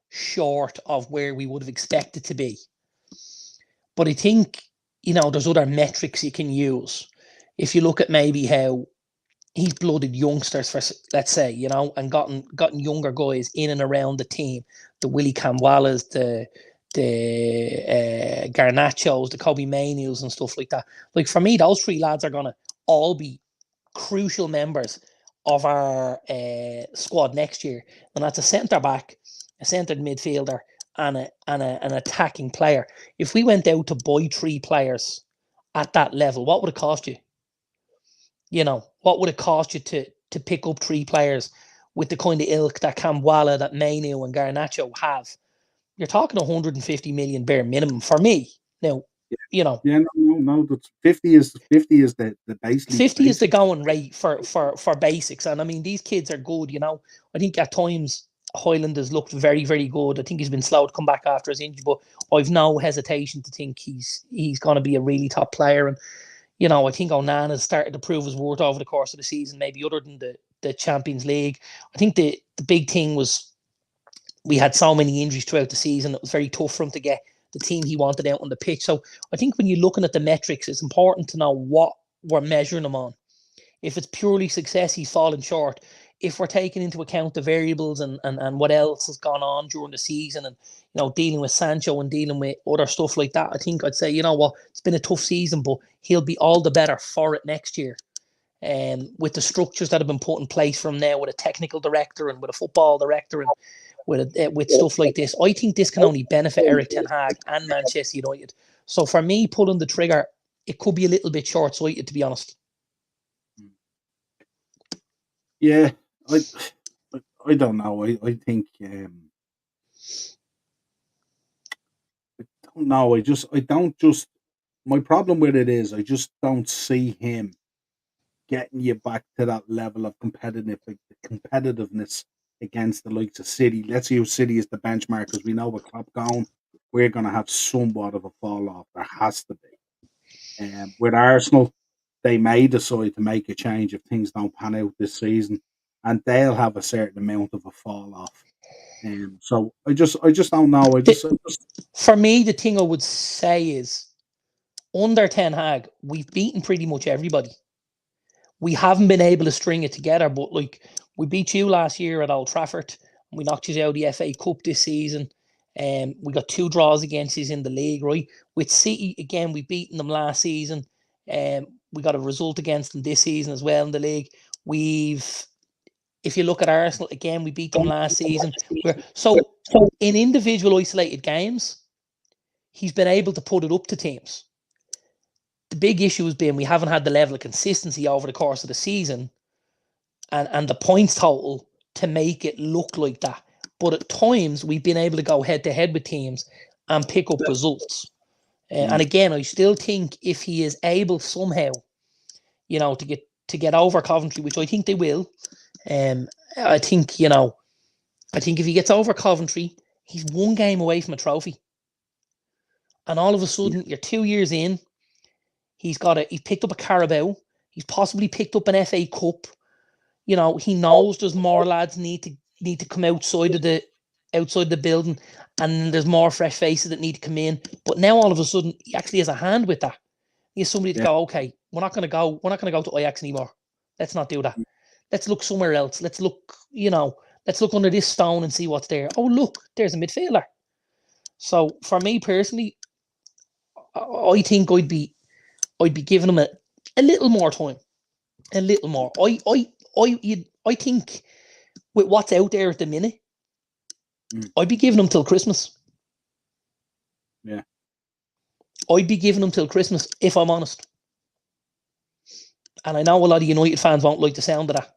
short of where we would have expected to be. But I think, there's other metrics you can use. If you look at maybe how he's blooded youngsters, for, let's say, and gotten younger guys in and around the team, the Willie Camwalas, the Garnachos, the Kobe Mainus and stuff like that. Like, for me, those three lads are going to all be crucial members of our squad next year. And that's a centre-back, a centred midfielder, and an attacking player. If we went out to buy three players at that level, what would it cost you? What would it cost you to pick up three players with the kind of ilk that Camwala, that Mainu and Garnacho have? You're talking 150 million bare minimum for me. Now, Yeah, no. That's 50 is the base. 50 is the going rate for basics. And I mean, these kids are good. I think at times Hyland has looked very, very good. I think he's been slow to come back after his injury, but I've no hesitation to think he's going to be a really top player. And I think Onana's started to prove his worth over the course of the season, maybe other than the Champions League. I think the big thing was we had so many injuries throughout the season. It was very tough for him to get the team he wanted out on the pitch. So I think when you're looking at the metrics, it's important to know what we're measuring him on. If it's purely success, he's fallen short. If we're taking into account the variables and what else has gone on during the season, and dealing with Sancho and dealing with other stuff like that, I think I'd say, it's been a tough season, but he'll be all the better for it next year. With the structures that have been put in place from now, with a technical director and with a football director and with stuff like this, I think this can only benefit Eric Ten Hag and Manchester United. So for me, pulling the trigger, it could be a little bit short-sighted, to be honest. Yeah, I don't know. I think I don't know. My problem with it is I just don't see him getting you back to that level of competitiveness against the likes of City. Let's use City as the benchmark, because we know with Klopp gone, we're going to have somewhat of a fall off. There has to be. With Arsenal, they may decide to make a change if things don't pan out this season, and they'll have a certain amount of a fall off. So I just don't know. For me, the thing I would say is, under Ten Hag, we've beaten pretty much everybody. We haven't been able to string it together, but like, we beat you last year at Old Trafford. We knocked you out of the FA Cup this season. We got 2 draws against you in the league, right? With City, again, we beaten them last season. We got a result against them this season as well in the league. If you look at Arsenal, again, we beat them last season. So in individual isolated games, he's been able to put it up to teams. The big issue has been we haven't had the level of consistency over the course of the season and the points total to make it look like that. But at times, we've been able to go head-to-head with teams and pick up results. And again, I still think if he is able somehow, to get over Coventry, which I think they will, I think if he gets over Coventry, He's one game away from a trophy. And all of a sudden, you're 2 years in. He's picked up a Carabao. He's possibly picked up an FA Cup. You know, he knows there's more lads need to come outside the building, and there's more fresh faces that need to come in. But now all of a sudden, he actually has a hand with that. He has somebody to go, okay, we're not going to go to Ajax anymore. Let's not do that. Let's look somewhere else. Let's look under this stone and see what's there. Oh, look, there's a midfielder. So for me personally, I think I'd be giving him a little more time, a little more. I think with what's out there at the minute, I'd be giving him till Christmas. Yeah, I'd be giving him till Christmas if I'm honest. And I know a lot of United fans won't like the sound of that.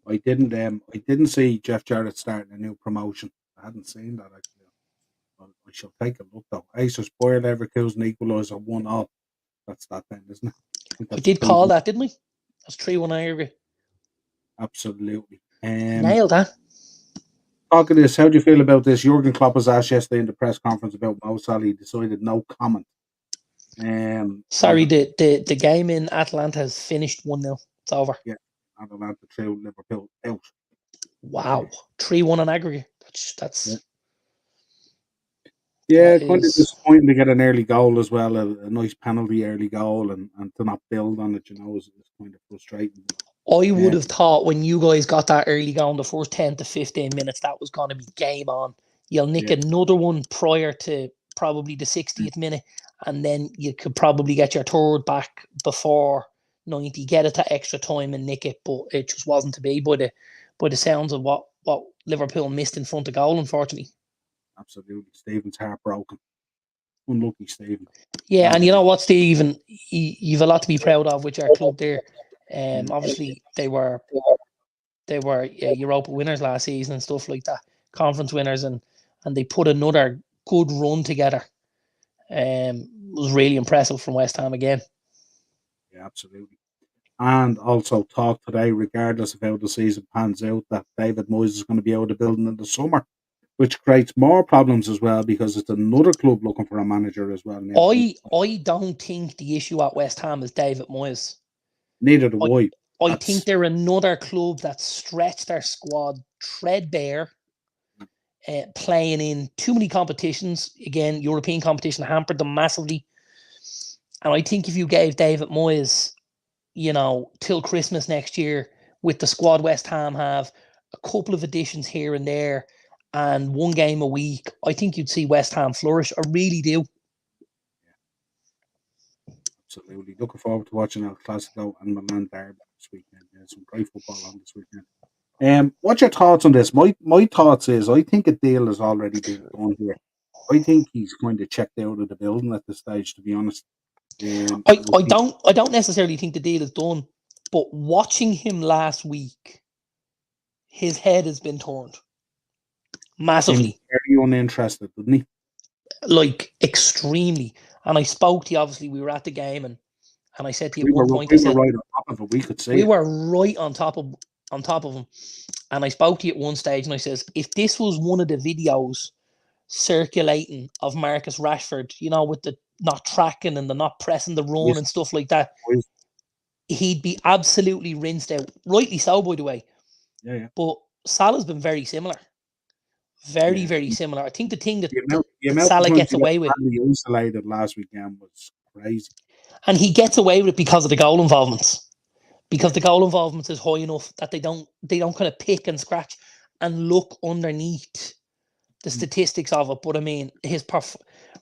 I didn't see Jeff Jarrett starting a new promotion. I hadn't seen that actually. I shall take a look though. Acer Bayer Leverkusen equaliser 1-0. That's that then, isn't it? We did call that, didn't we? That's 3-1, I agree. Absolutely. Nailed that. Talking this, how do you feel about this? Jurgen Klopp was asked yesterday in the press conference about Mo Salah. He decided no comment. Sorry, the game in Atlanta has finished 1-0. It's over. Yeah, Atlanta 2, Liverpool out. Wow, 3-1 on aggregate. That's kind of disappointing to get an early goal as well, a nice penalty early goal, and to not build on it, is kind of frustrating. I would have thought when you guys got that early goal in the first 10 to 15 minutes, that was going to be game on. You'll nick another one prior to probably the 60th minute, and then you could probably get your third back before 90, get it to extra time and nick it, but it just wasn't to be by the sounds of what Liverpool missed in front of goal, unfortunately. Absolutely. Stephen's heartbroken. Unlucky Stephen. Yeah, and you know what, Stephen? You've a lot to be proud of with your club there. Obviously, they were Europa winners last season and stuff like that, conference winners, and they put another good run together. Was really impressive from West Ham again. Yeah, absolutely. And also talk today, regardless of how the season pans out, that David Moyes is going to be out of the building in the summer, which creates more problems as well because it's another club looking for a manager as well. I don't think the issue at West Ham is David Moyes. Neither do I. I think they're another club that stretched their squad threadbare, playing in too many competitions. Again, European competition hampered them massively. And I think if you gave David Moyes, till Christmas next year with the squad West Ham have, a couple of additions here and there, and one game a week, I think you'd see West Ham flourish. I really do. Absolutely. Looking forward to watching El Clasico and Milan Derby this weekend. Some great football on this weekend. What's your thoughts on this? My thoughts is I think a deal has already been done here. I think he's kind of checked out of the building at this stage, to be honest. I don't necessarily think the deal is done, but watching him last week, his head has been turned massively. Very uninterested, didn't he? Like extremely. And I spoke to you. Obviously, we were at the game, and I said to you at one point, we were right on top of it. We could see we were right on top of him. And I spoke to you at one stage, and I says, if this was one of the videos circulating of Marcus Rashford, with the not tracking and the not pressing the run and stuff like that, he'd be absolutely rinsed out. Rightly so, by the way. Yeah. But Salah's been very similar. Very, very similar. I think the thing that Salah gets away with, isolated last weekend, was crazy. And he gets away with it because of the goal involvements. Because the goal involvements is high enough that they don't kind of pick and scratch and look underneath the statistics of it. But I mean,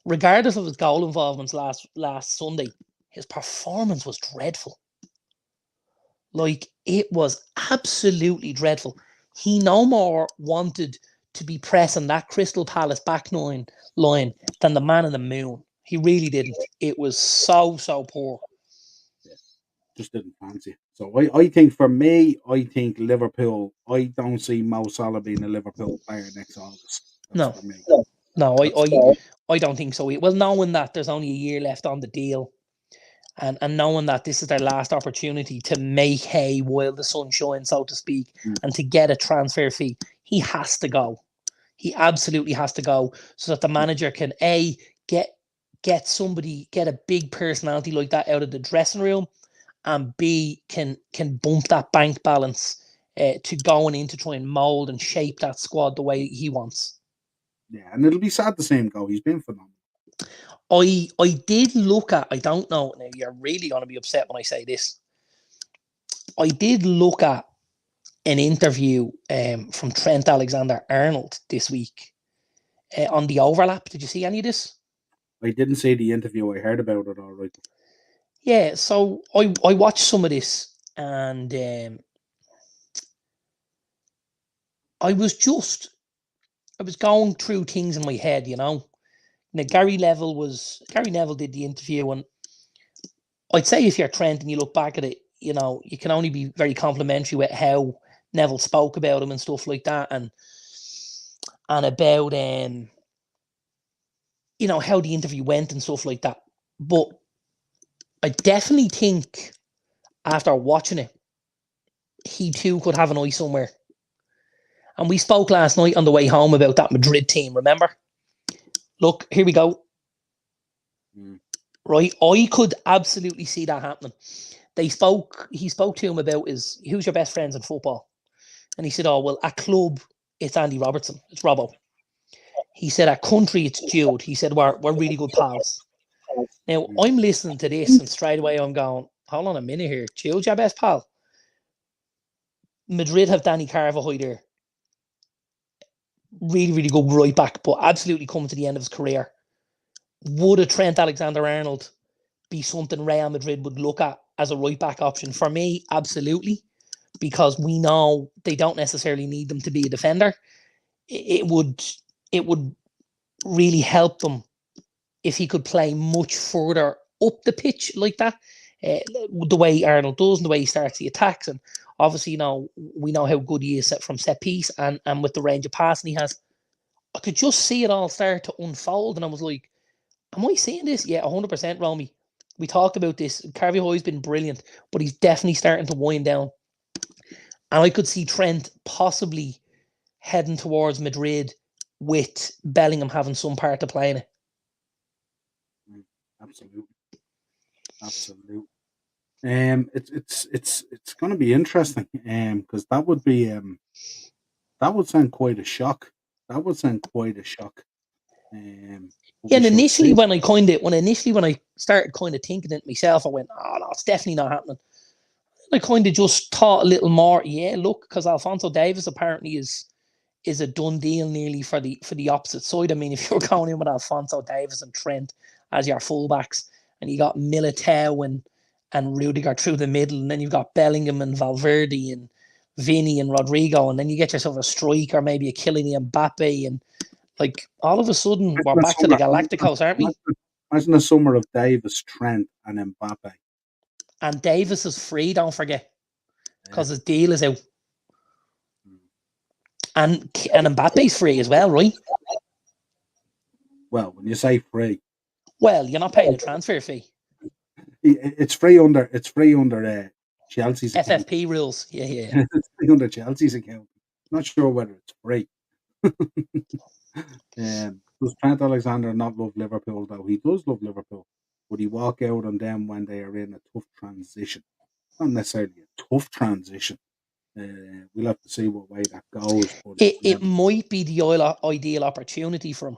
regardless of his goal involvements last Sunday, his performance was dreadful. Like, it was absolutely dreadful. He no more wanted to be pressing that Crystal Palace back line than the man in the moon. He really didn't. It was so poor. Just didn't fancy it. So I think for me, I think Liverpool, I don't see Mo Salah being a Liverpool player next August. No, I don't think so. Well, knowing that there's only a year left on the deal, and knowing that this is their last opportunity to make hay while the sun shines, so to speak, and to get a transfer fee, he has to go. He absolutely has to go so that the manager can get a big personality like that out of the dressing room, and B can bump that bank balance to going in to try and mold and shape that squad the way he wants. Yeah, and it'll be sad to see him go. He's been phenomenal. I did look at, I don't know, now you're really going to be upset when I say this. I did look at an interview from Trent Alexander-Arnold this week on the overlap. Did you see any of this? I didn't see the interview. I heard about it all right. Yeah, so I watched some of this, and I was going through things in my head, you know. Now Gary Neville did the interview, and I'd say if you're Trent and you look back at it, you know, you can only be very complimentary with how Neville spoke about him and stuff like that, and about you know, how the interview went and stuff like that. But I definitely think after watching it, he too could have an eye somewhere. And we spoke last night on the way home about that Madrid team, remember? Look, here we go. Right, I could absolutely see that happening. He spoke to him about who's your best friends in football? And he said, oh, well, at club, it's Andy Robertson. It's Robbo. He said, at country, it's Jude. He said, we're really good pals. Now, I'm listening to this, and straight away I'm going, hold on a minute here. Jude's your best pal? Madrid have Danny Carvajal there. Really, really good right back, but absolutely coming to the end of his career. Would a Trent Alexander-Arnold be something Real Madrid would look at as a right back option? For me, absolutely, because we know they don't necessarily need them to be a defender. It would really help them if he could play much further up the pitch like that, the way Arnold does and the way he starts the attacks. And obviously, you know, we know how good he is from set piece and with the range of passing he has. I could just see it all start to unfold, and I was like, am I seeing this? Yeah, 100%, Romy. We talked about this. Carvajal has been brilliant, but he's definitely starting to wind down. And I could see Trent possibly heading towards Madrid with Bellingham having some part to play in it. Absolutely. It's going to be interesting. Because that would sound quite a shock. Yeah, and initially when I started kind of thinking it myself, I went, oh no, it's definitely not happening. And I kind of just thought a little more, yeah, look, because Alphonso Davies apparently is a done deal nearly for the opposite side. I mean, if you're going in with Alphonso Davies and Trent as your fullbacks, and you got Militao and Rudiger through the middle, and then you've got Bellingham and Valverde and Vinny and Rodrigo, and then you get yourself a striker, maybe a Kylian Mbappe, and like all of a sudden we're back to the Galacticos, aren't we? Imagine a summer of Davies, Trent, and Mbappe. And Davies is free, don't forget, because his deal is out. And Mbappe's free as well, right? Well, when you say free, well, you're not paying a transfer fee. It's free under Chelsea's FFP account. rules. Yeah. It's free under Chelsea's account. Not sure whether it's free. Does Trent Alexander not love Liverpool, though? He does love Liverpool. Would he walk out on them when they are in a tough transition? Not necessarily a tough transition. We'll have to see what way that goes. But it might be the ideal opportunity for him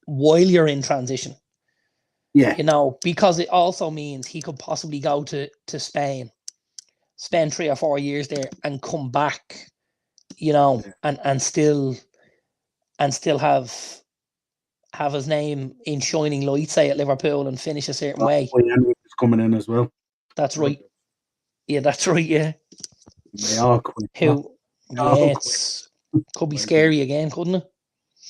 while you're in transition. Yeah. You know, because it also means he could possibly go to Spain, spend 3 or 4 years there, and come back, you know, and still have his name in shining lights, say, at Liverpool, and finish a certain way. Is coming in as well. That's right. Yeah, that's right. Yeah. They all quit. It's could be scary again, couldn't it?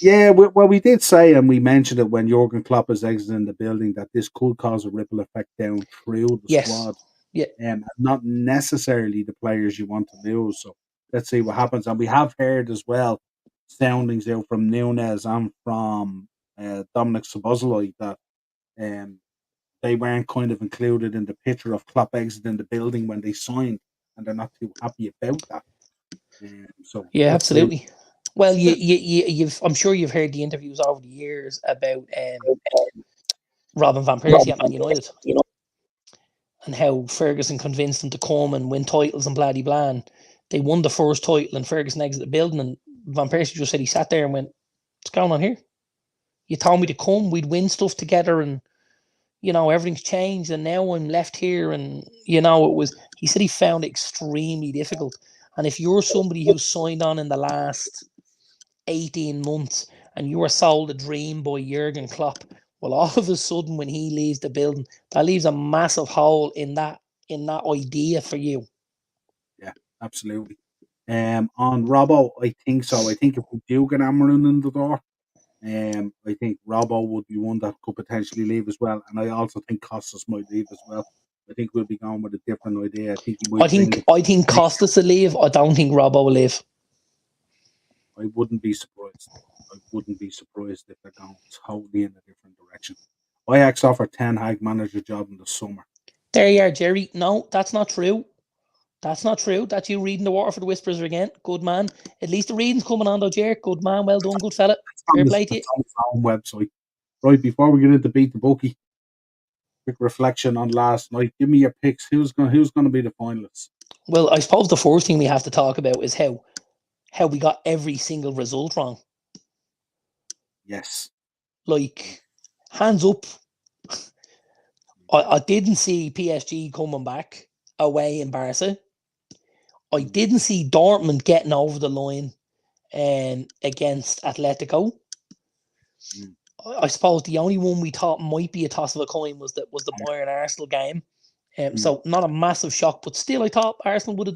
Yeah, well, we did say, and we mentioned it when Jurgen Klopp is exiting the building, that this could cause a ripple effect down through the squad. Yeah. Not necessarily the players you want to lose. So let's see what happens. And we have heard as well soundings out from Nunez and from Dominic Szoboszlai that they weren't kind of included in the picture of Klopp exiting the building when they signed, and they're not too happy about that. Yeah, absolutely. Well, you've I'm sure you've heard the interviews over the years about Robin van Persie at Man United and how Ferguson convinced him to come and win titles and blah blah. And they won the first title, and Ferguson exited the building, and Van Persie just said he sat there and went, "What's going on here? You told me to come, we'd win stuff together, and everything's changed, and now I'm left here." And it was. He said he found it extremely difficult. And if you're somebody who signed on in the last 18 months and you were sold a dream by Jurgen Klopp, well, all of a sudden when he leaves the building, that leaves a massive hole in that idea for you. Yeah, absolutely. On Robbo, I think so. I think if we do get Amarin in the door, I think Robbo would be one that could potentially leave as well. And I also think Costas might leave as well. I think we'll be going with a different idea. I think he might bring I think Costas will leave. I don't think Robbo will leave. I wouldn't be surprised. I wouldn't be surprised if they're going totally in a different direction. Ajax offered Ten Hag manager job in the summer. There you are, Jerry. No, that's not true. That's not true. That's you reading the Waterford Whispers again. Good man. At least the reading's coming on though, Jerry. Good man. Well done, good fella. Fair play to you. On his own website. Right, before we get into Beat the Bookie, quick reflection on last night. Give me your picks. Who's going to be the finalists? Well, I suppose the first thing we have to talk about is how we got every single result wrong. Yes. Like, hands up. I didn't see PSG coming back away in Barca. I didn't see Dortmund getting over the line against Atletico. I suppose the only one we thought might be a toss of a coin was the Bayern Arsenal game. So not a massive shock, but still I thought Arsenal would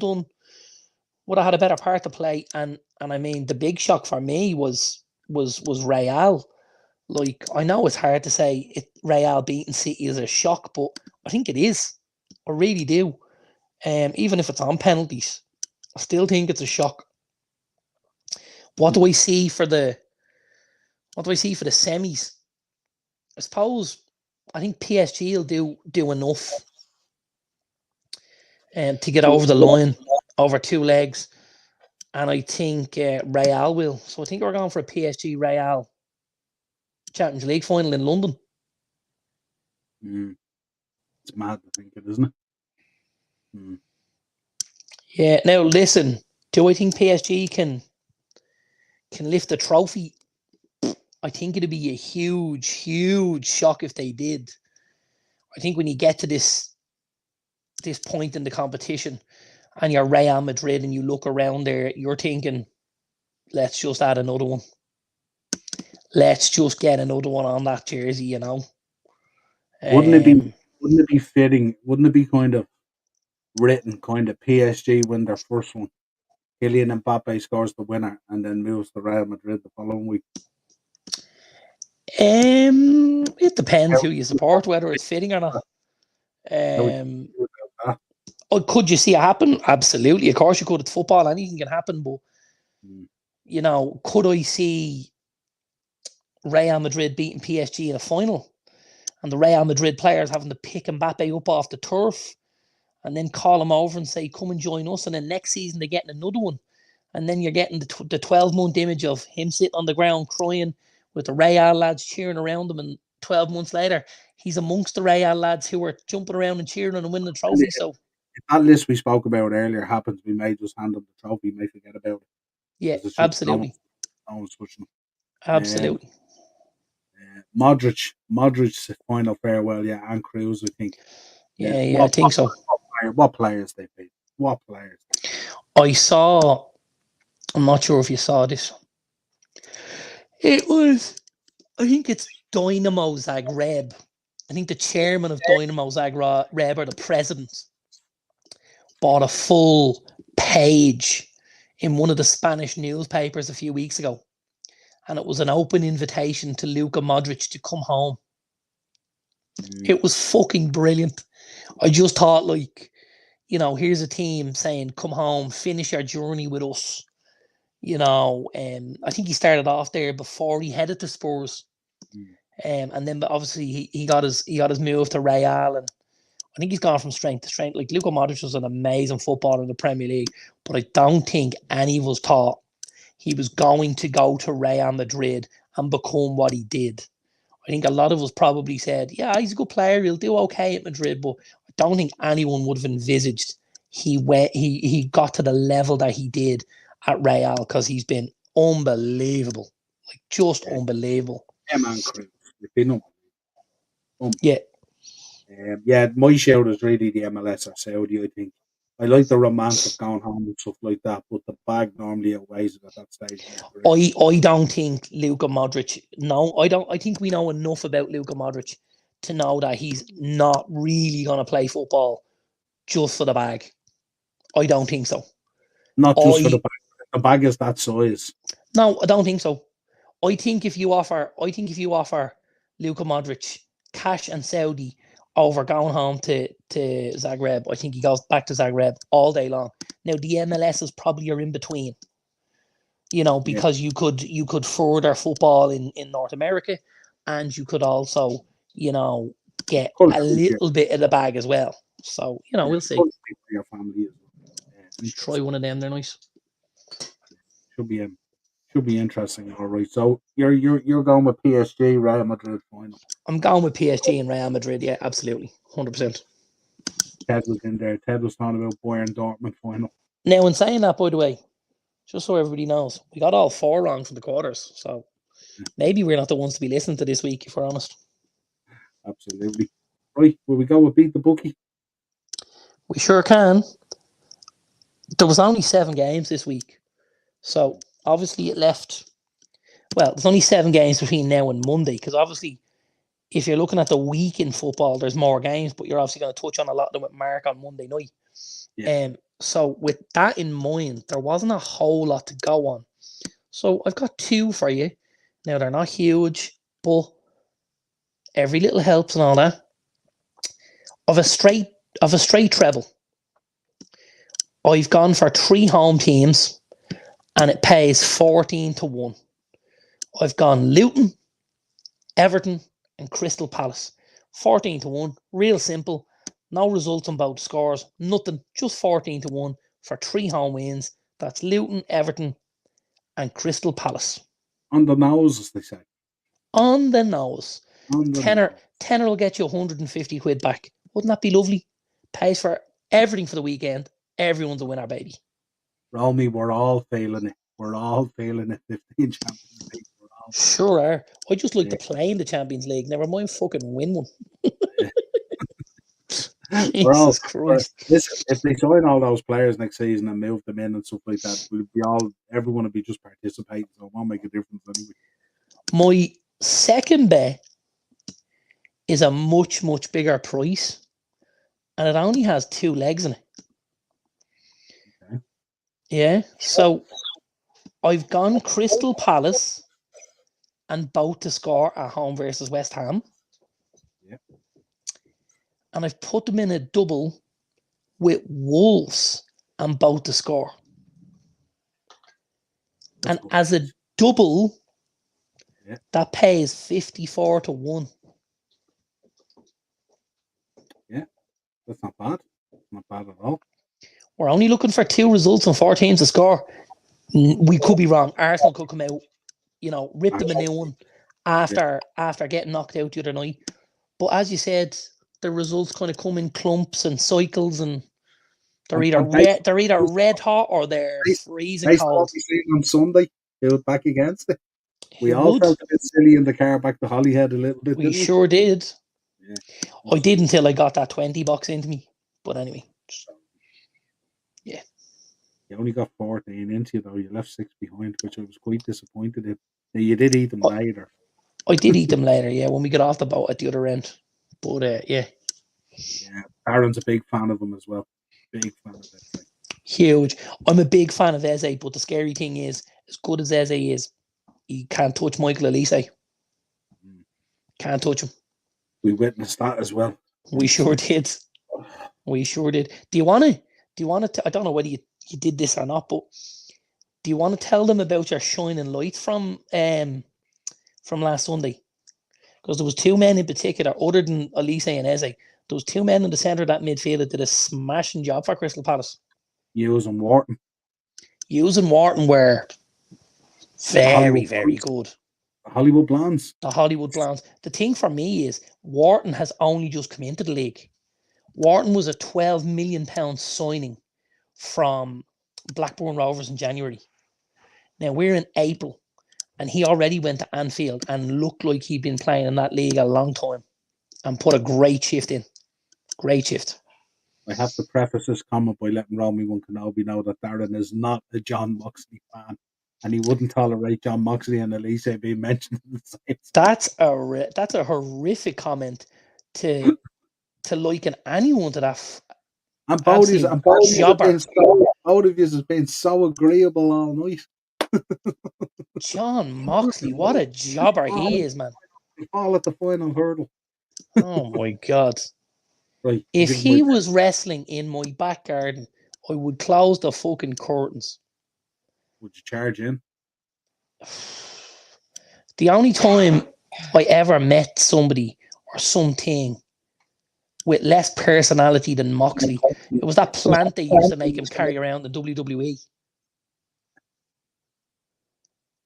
have had a better part to play. And I mean the big shock for me was Real. Like, I know it's hard to say Real beating City is a shock, but I think it is. I really do. Even if it's on penalties, I still think it's a shock. What do I see for the semis? I suppose I think PSG will do enough to get over the line over two legs, and I think Real will. So I think we're going for a PSG Real Champions League final in London. It's mad to think it, isn't it? Yeah. Now listen, do I think PSG can lift the trophy? I think it'd be a huge, huge shock if they did. I think when you get to this point in the competition and you're Real Madrid and you look around there, you're thinking, let's just add another one. Let's just get another one on that jersey, Wouldn't it be fitting? Wouldn't it be kind of written, kind of PSG win their first one? Kylian Mbappe scores the winner and then moves to Real Madrid the following week. It depends who you support, whether it's fitting or not. Could you see it happen? Absolutely. Of course you could. It's football. Anything can happen. But, could I see Real Madrid beating PSG in a final and the Real Madrid players having to pick Mbappe up off the turf and then call him over and say, come and join us. And then next season they're getting another one. And then you're getting the 12-month image of him sitting on the ground crying with the Real lads cheering around him. And 12 months later, he's amongst the Real lads who are jumping around and cheering and winning the trophy. So if that list we spoke about earlier happens, we may just hand them the trophy, may forget about it. Yeah, absolutely. No one's pushing them. Absolutely. Modric's final farewell, and Cruz, I think. Yeah, I think so. What players they beat? What players? I saw. I'm not sure if you saw this. It was. I think it's Dynamo Zagreb. I think the chairman of Dynamo Zagreb or the president bought a full page in one of the Spanish newspapers a few weeks ago. And it was an open invitation to Luka Modric to come home. It was fucking brilliant. I just thought, here's a team saying, come home, finish your journey with us. I think he started off there before he headed to Spurs. And then obviously he got his move to Real, and I think he's gone from strength to strength. Like, Luka Modric was an amazing footballer in the Premier League, but I don't think any of us thought he was going to go to Real Madrid and become what he did. I think a lot of us probably said, yeah, he's a good player, he'll do okay at Madrid, but I don't think anyone would have envisaged he got to the level that he did at Real, because he's been unbelievable. Like, just unbelievable. Yeah, man, Cruz. They've been Yeah. My shout is really the MLS or Saudi, I think. I like the romance of going home and stuff like that, but the bag normally outweighs it at that stage in your career. I don't think Luka Modric. No, I don't. I think we know enough about Luka Modric to know that he's not really going to play football just for the bag. I don't think so. Not just for the bag. The bag is that size. No, I don't think so. I think if you offer Luka Modric cash and Saudi over going home to Zagreb, I think he goes back to Zagreb all day long. Now the MLS is probably in between, because you could further football in North America, and you could also, get a little bit of the bag as well. So, we'll see. For your family as well. Try one of them, they're nice. Should be interesting. All right. So you're going with PSG, Real Madrid final. I'm going with PSG and Real Madrid. Yeah, absolutely, 100%. Ted was in there. Ted was talking about Bayern Dortmund final. Now, in saying that, by the way, just so everybody knows, we got all 4 wrong for the quarters. So maybe we're not the ones to be listening to this week, if we're honest. Absolutely. Right. Will we go with Beat the Bookie? We sure can. There was only 7 games this week. So obviously it left. Well, there's only 7 games between now and Monday, because obviously, if you're looking at the week in football, there's more games, but you're obviously going to touch on a lot of them with Mark on Monday night. Yeah. So with that in mind, there wasn't a whole lot to go on. So I've got 2 for you. Now, they're not huge, but every little helps and all that. Of a straight treble, I've gone for 3 home teams, and it pays 14-1. I've gone Luton, Everton, and Crystal Palace. 14-1, real simple. No results on both scores, nothing, just 14-1 for 3 home wins. That's Luton, Everton, and Crystal Palace. On the nose, as they say. On the nose. Tenner will get you 150 quid back. Wouldn't that be lovely? Pays for everything for the weekend. Everyone's a winner, baby. Romy, we're all feeling it. We're all feeling it. 15 Champions League. Sure are. I just like to play in the Champions League. Never mind fucking win one. Jesus Christ. Listen, if they join all those players next season and move them in and stuff like that, everyone will be just participating, so it won't make a difference anyway. My second bet is a much, much bigger price, and it only has 2 legs in it. Okay. Yeah, so I've gone Crystal Palace and both to score at home versus West Ham. Yeah. And I've put them in a double with Wolves and both to score. And as a double, that pays 54-1. Yeah, that's not bad. Not bad at all. We're only looking for 2 results and 4 teams to score. We could be wrong. Arsenal could come out, rip them a new one after getting knocked out the other night. But as you said, the results kind of come in clumps and cycles, and they're either red hot or they're freezing cold. On Sunday, they were back against it. We all felt a bit silly in the car back to Holyhead a little bit. We sure did. Yeah. I did until I got that 20 bucks into me. But anyway. Yeah. You only got 14 into you, though. You left 6 behind, which I was quite disappointed in. Now, you did eat them later. I did eat them later, yeah, when we got off the boat at the other end. But, yeah. Yeah, Darren's a big fan of them as well. Big fan of Eze. Huge. I'm a big fan of Eze, but the scary thing is, as good as Eze is, he can't touch Michael Elise. Can't touch him. We witnessed that as well. We sure did. We sure did. Do you want to? I don't know whether you did this or not, but do you want to tell them about your shining lights from last Sunday? Because there was 2 men in particular, other than Elise and Eze. There was 2 men in the centre of that midfield that did a smashing job for Crystal Palace. Hughes and Wharton were Very, very good. The Hollywood Blondes. The Hollywood Blondes. The thing for me is Wharton has only just come into the league. Wharton was a £12 million signing from Blackburn Rovers in January. Now we're in April, and he already went to Anfield and looked like he'd been playing in that league a long time and put a great shift in. Great shift. I have to preface this comment by letting Romy One Kenobi know that Darren is not a John Moxley fan, and he wouldn't tolerate John Moxley and Elise being mentioned in the same. That's a horrific comment to liken anyone to that. And both of you has been so agreeable all night. John Moxley, what a jobber he is, man. All at the final hurdle. Oh my God. Right. If he was wrestling in my back garden, I would close the fucking curtains. Would you charge in? The only time I ever met somebody or something with less personality than Moxley, it was that plant they used to make him carry around the WWE.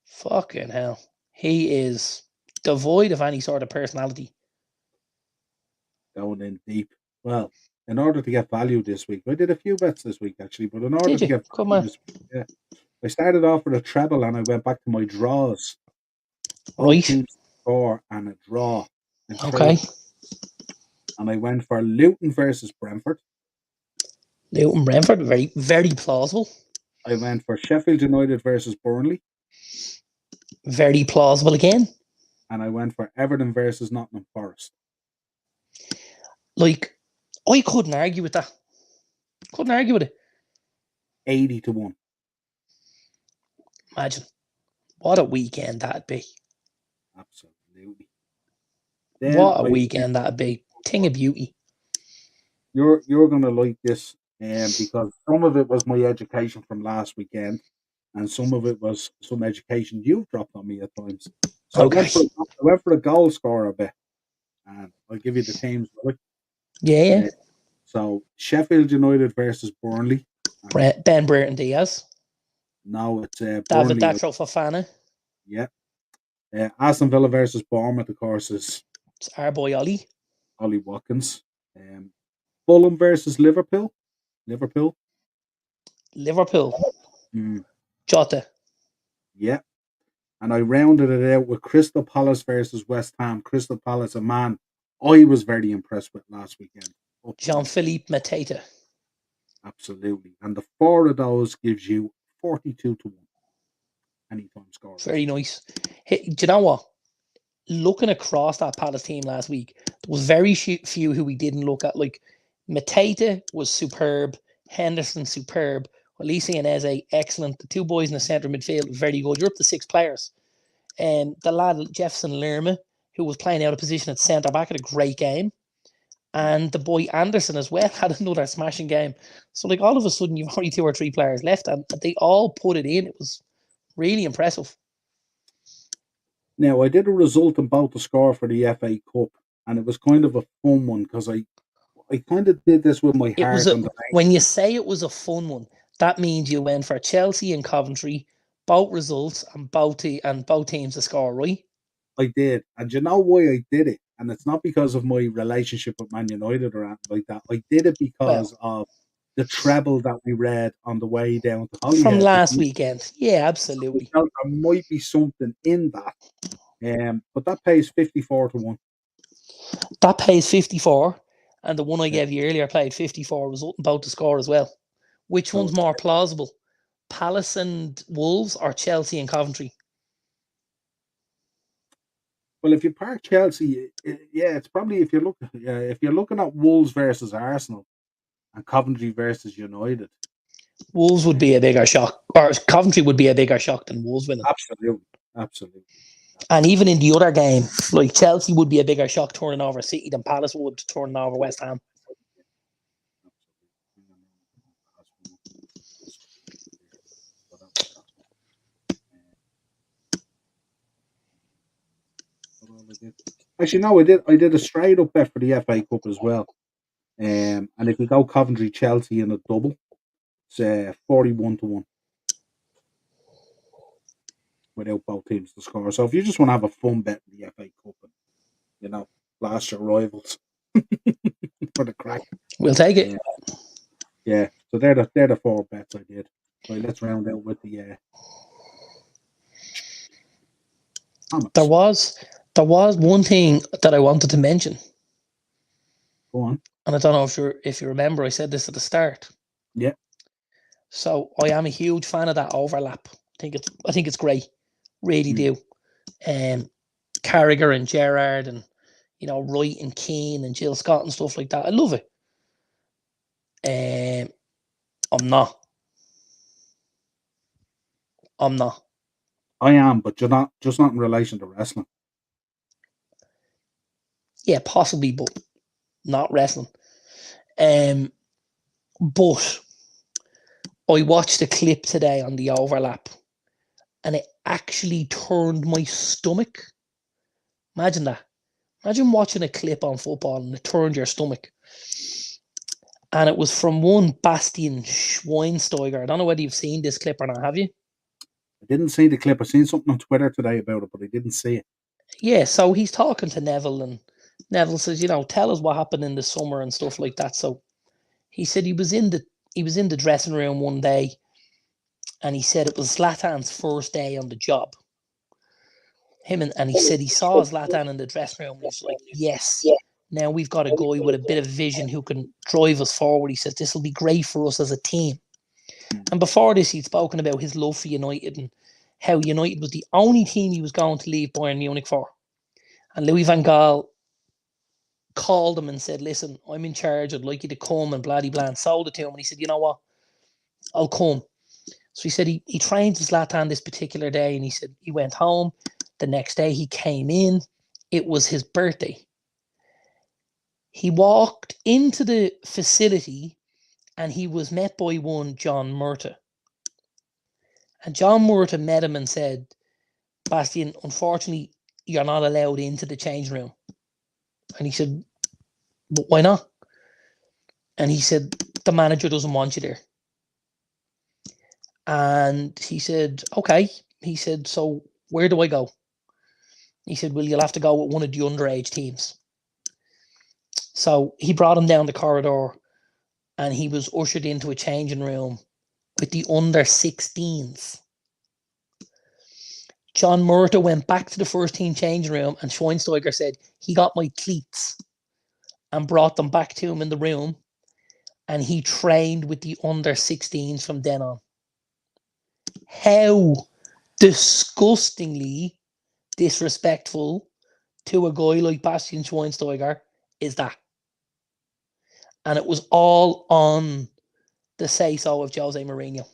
Fucking hell. He is devoid of any sort of personality. Going in deep. Well, in order to get value this week, I did a few bets this week actually, but in order to get value this week, yeah, I started off with a treble and I went back to my draws. Right. Score and a draw. Okay. And I went for Luton versus Brentford. Luton Brentford, very, very plausible. I went for Sheffield United versus Burnley. Very plausible again. And I went for Everton versus Nottingham Forest. Like, I couldn't argue with that. Couldn't argue with it. 80-1. Imagine. What a weekend that'd be. Absolutely. Then what a weekend that'd be. Thing of beauty. You're going to like this because some of it was my education from last weekend and some of it was some education you've dropped on me at times. So okay. I went for a goal scorer a bit. And I'll give you the teams. Yeah. So Sheffield United versus Burnley. Ben Brereton Diaz. No, it's David Burnley. Datro Fofana. Yeah. Aston Villa versus Bournemouth, of course, is it's our boy Ollie Watkins. Fulham versus Liverpool. Jota. Yeah. And I rounded it out with Crystal Palace versus West Ham. Crystal Palace, a man I was very impressed with last weekend. Jean-Philippe Mateta. Absolutely. And the four of those gives you 42-1. Anytime score. Very nice. Hey, do you know what? Looking across that Palace team last week, there was very few who we didn't look at. Like, Mateta was superb. Henderson, superb. Olise and Eze, excellent. The two boys in the centre midfield, very good. You're up to 6 players. And the lad, Jefferson Lerma, who was playing out of position at centre back, had a great game. And the boy Anderson as well had another smashing game. So, like, all of a sudden, you've only 2 or 3 players left, and they all put it in. It was really impressive. Now, I did a result about the score for the FA Cup, and it was kind of a fun one because I kind of did this with my heart. When you say it was a fun one, that means you went for Chelsea and Coventry, both results and both teams to score, right? I did, and you know why I did it? And it's not because of my relationship with Man United or anything like that. I did it because of the treble that we read on the way down to Holyhead from last weekend. Yeah, absolutely. So there might be something in that, but that pays 54-1. That pays 54, and the one I gave you earlier played 54. Was about to score as well. Which one's more plausible? Palace and Wolves or Chelsea and Coventry? Well, if you park Chelsea, it's probably if you're looking at Wolves versus Arsenal and Coventry versus United. Wolves would be a bigger shock, or Coventry would be a bigger shock than Wolves winning. Absolutely. And even in the other game, like Chelsea would be a bigger shock turning over City than Palace would turning over West Ham. Actually, no, I did a straight up bet for the FA Cup as well. And if you go Coventry Chelsea in a double, it's 41-1. without both teams to score. So if you just want to have a fun bet in the FA Cup and, you know, blast your rivals for the crack. We'll take it. Yeah. So they're the four bets I did. Right, let's round out with the There comments. was one thing that I wanted to mention, Go on. and I don't know if you remember, I said this at the start. Yeah. So I am a huge fan of that overlap. I think it's great, really do. Carragher and Gerrard and Wright and Keane and Jill Scott and stuff like that. I love it. I'm not. I am, but you're not just not in relation to wrestling. Yeah, possibly, but not wrestling. But I watched a clip today on the overlap, and it actually turned my stomach. Imagine that. Imagine watching a clip on football and it turned your stomach. And it was from one Bastian Schweinsteiger. I don't know whether you've seen this clip or not, have you? I didn't see the clip. I seen something on Twitter today about it, but I didn't see it. Yeah, so he's talking to Neville, and Neville says, tell us what happened in the summer and stuff like that. So he said he was in the dressing room one day, and he said it was Zlatan's first day on the job. And he said he saw Zlatan in the dressing room, and he's like, yes, now we've got a guy with a bit of vision who can drive us forward. He says this will be great for us as a team. And before this, he'd spoken about his love for United and how United was the only team he was going to leave Bayern Munich for. And Louis van Gaal called him and said, listen, I'm in charge. I'd like you to come, and bloody blah, and sold it to him. And he said, you know what? I'll come. So he said he trained Zlatan this particular day, and he said he went home. The next day he came in. It was his birthday. He walked into the facility and he was met by one John Murta. And John Murta met him and said, Bastian, unfortunately, you're not allowed into the change room. And he said, but why not? And he said, the manager doesn't want you there. And he said, okay. He said, so where do I go? He said, well, you'll have to go with one of the underage teams. So he brought him down the corridor and he was ushered into a changing room with the under 16s. John Murta went back to the first team changing room, and Schweinsteiger said he got my cleats and brought them back to him in the room, and he trained with the under 16s from then on. How disgustingly disrespectful to a guy like Bastian Schweinsteiger is that? And it was all on the say-so of Jose Mourinho.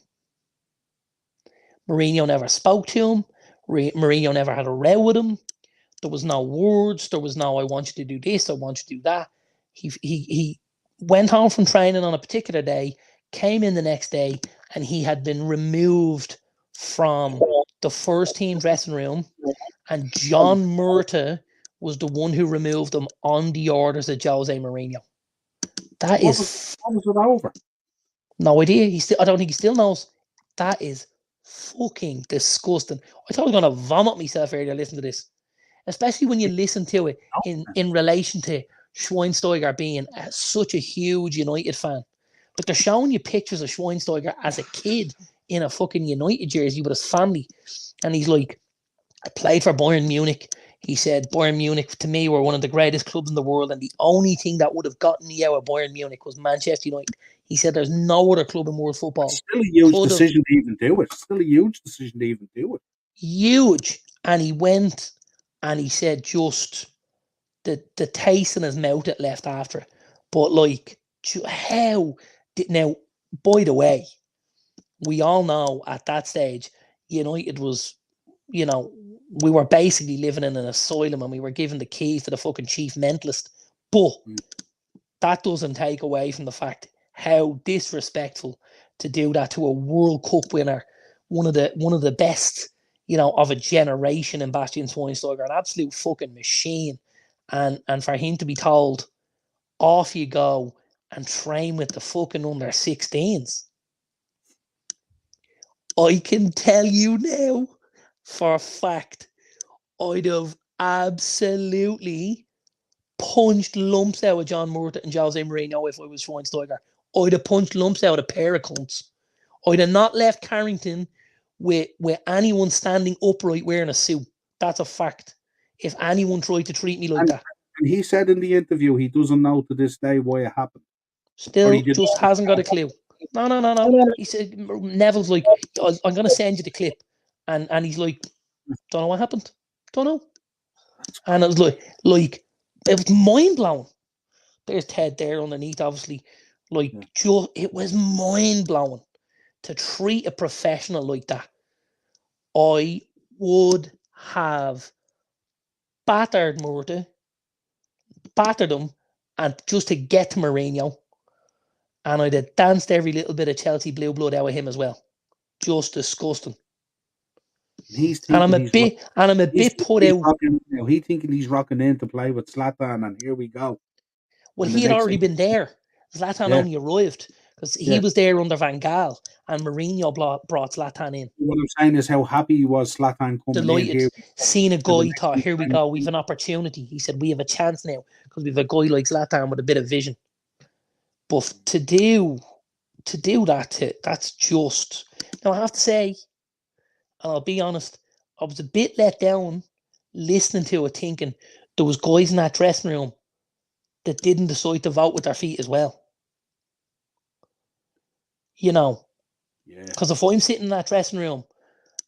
Mourinho never spoke to him. Mourinho never had a row with him. There was no words. There was no, I want you to do this, I want you to do that. He went home from training on a particular day, came in the next day, and he had been removed from the first team dressing room. And John Murta was the one who removed him on the orders of Jose Mourinho. What was it over? No idea. I don't think he still knows. That is fucking disgusting. I thought I was going to vomit myself earlier listening to this. Especially when you listen to it in relation to Schweinsteiger being such a huge United fan. But they're showing you pictures of Schweinsteiger as a kid in a fucking United jersey with his family. And he's like, I played for Bayern Munich. He said, Bayern Munich, to me, were one of the greatest clubs in the world. And the only thing that would have gotten me out of Bayern Munich was Manchester United. He said, there's no other club in world football. It's still a huge decision to even do it. It's still a huge decision to even do it. Huge. And he went and he said just the taste in his mouth it left after. But like, how did, now, by the way, we all know at that stage, United was, we were basically living in an asylum and we were given the keys to the fucking chief mentalist. But that doesn't take away from the fact how disrespectful to do that to a World Cup winner, one of the best, of a generation in Bastian Schweinsteiger, an absolute fucking machine. And for him to be told, off you go and train with the fucking under 16s. I can tell you now, for a fact, I'd have absolutely punched lumps out of John Murta and Jose Mourinho if I was Schweinsteiger. I'd have punched lumps out of a pair of cunts. I'd have not left Carrington with anyone standing upright wearing a suit. That's a fact. If anyone tried to treat me like that. And he said in the interview he doesn't know to this day why it happened. Still just hasn't got a clue. No. He said, Neville's like, I'm going to send you the clip. And he's like, don't know what happened. Don't know. And it was like it was mind blowing. There's Ted there underneath, obviously. It was mind blowing to treat a professional like that. I would have battered Murta, battered him, and just to get to Mourinho. And I'd have danced every little bit of Chelsea blue blood out of him as well. Just disgusting. I'm a bit put out. He's thinking he's rocking in to play with Zlatan, and here we go. Well, he had already been there. Zlatan only arrived because he was there under Van Gaal, and Mourinho brought Zlatan in. What I'm saying is how happy he was Zlatan coming Delighted. in here. Seeing a guy, thought, here we go, we've an opportunity. He said, we have a chance now because we've a guy like Zlatan with a bit of vision. But to do that, that's just... Now, I have to say, and I'll be honest, I was a bit let down listening to it, thinking there was guys in that dressing room that didn't decide to vote with their feet as well. You know, because if I'm sitting in that dressing room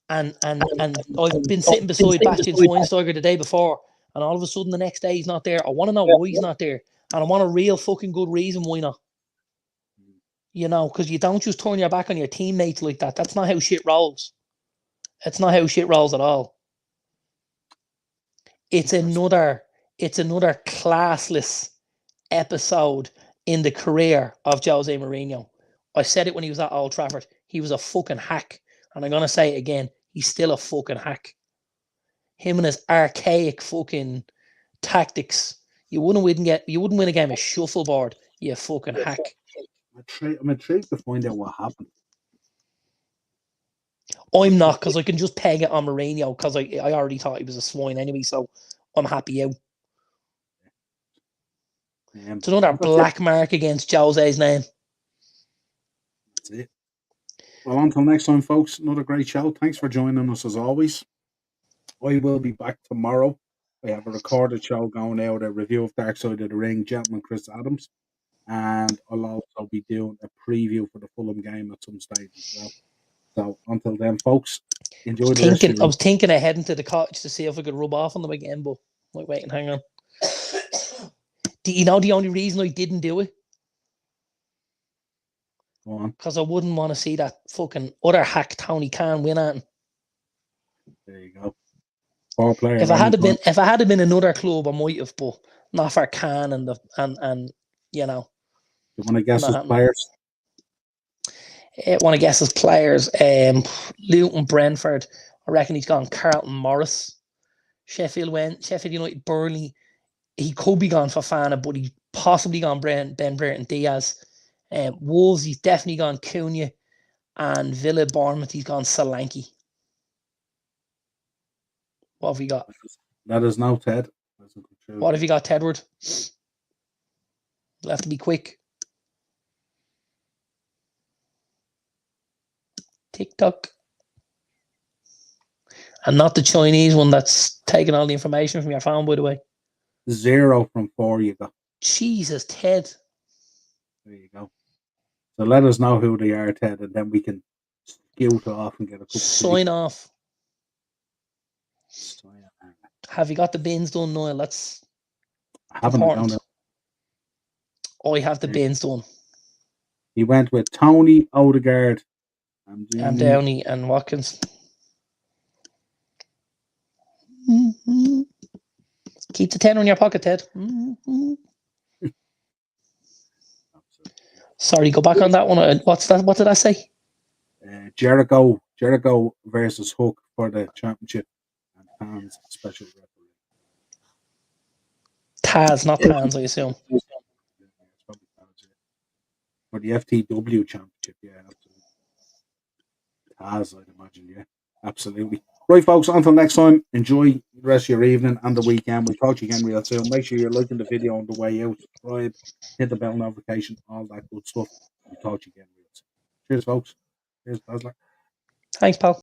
and I've been sitting beside Bastian Schweinsteiger the day before, and all of a sudden the next day he's not there, I want to know why he's not there, and I want a real fucking good reason why not. You know, because you don't just turn your back on your teammates like that. That's not how shit rolls. It's not how shit rolls at all. It's another classless episode in the career of Jose Mourinho. I said it when he was at Old Trafford. He was a fucking hack. And I'm going to say it again. He's still a fucking hack. Him and his archaic fucking tactics. You wouldn't win a game of shuffleboard, you fucking hack. I'm intrigued to find out what happened. I'm not, because I can just peg it on Mourinho, because I already thought he was a swine anyway, so I'm happy out. It's another black mark against Jose's name. That's it. Well, until next time, folks, another great show. Thanks for joining us as always. I will be back tomorrow. I have a recorded show going out, a review of Dark Side of the Ring, Gentleman Chris Adams. And I'll also be doing a preview for the Fulham game at some stage as well. So until then, folks, enjoy the rest of your week. I was thinking of heading to the cottage to see if I could rub off on them again, but wait and hang on. Do you know the only reason I didn't do it? Go on. Because I wouldn't want to see that fucking other hack Tony Khan win at him. There you go. Four players. If I had been another club, I might have, but not for Khan and you know. You want to guess his players? Want to guess his players? Luton, Brentford. I reckon he's gone Carlton Morris. Sheffield United, Burnley. He could be gone for Fana, but he's possibly gone Ben Brereton Diaz. Wolves, he's definitely gone Cunha. And Villa, Bournemouth, he's gone Solanke. What have you got? Let us know, Ted. What have you got, Tedward? You'll have to be quick. TikTok. And not the Chinese one that's taking all the information from your phone, by the way. 0 from 4 you got. Jesus, Ted. There you go. So let us know who they are, Ted, and then we can scoot off and get a couple. Sign off. Have you got the bins done, Niall? That's important. I have the bins done. He went with Tony, Odegaard, and Downey and Watkins. Mm-hmm. Keep the tenner in your pocket, Ted. Mm-hmm. Sorry, go back on that one. What's that? What did I say? Jericho versus Hook for the championship, and Tans special referee. Taz, not Tans, I assume. For the FTW championship, yeah, absolutely. Taz, I'd imagine, yeah, absolutely. Right, folks, until next time, enjoy the rest of your evening and the weekend. We'll talk to you again real soon. Make sure you're liking the video on the way out, subscribe, hit the bell notification, all that good stuff. We'll talk to you again real soon. Cheers, folks. Cheers, Basler. Thanks, pal.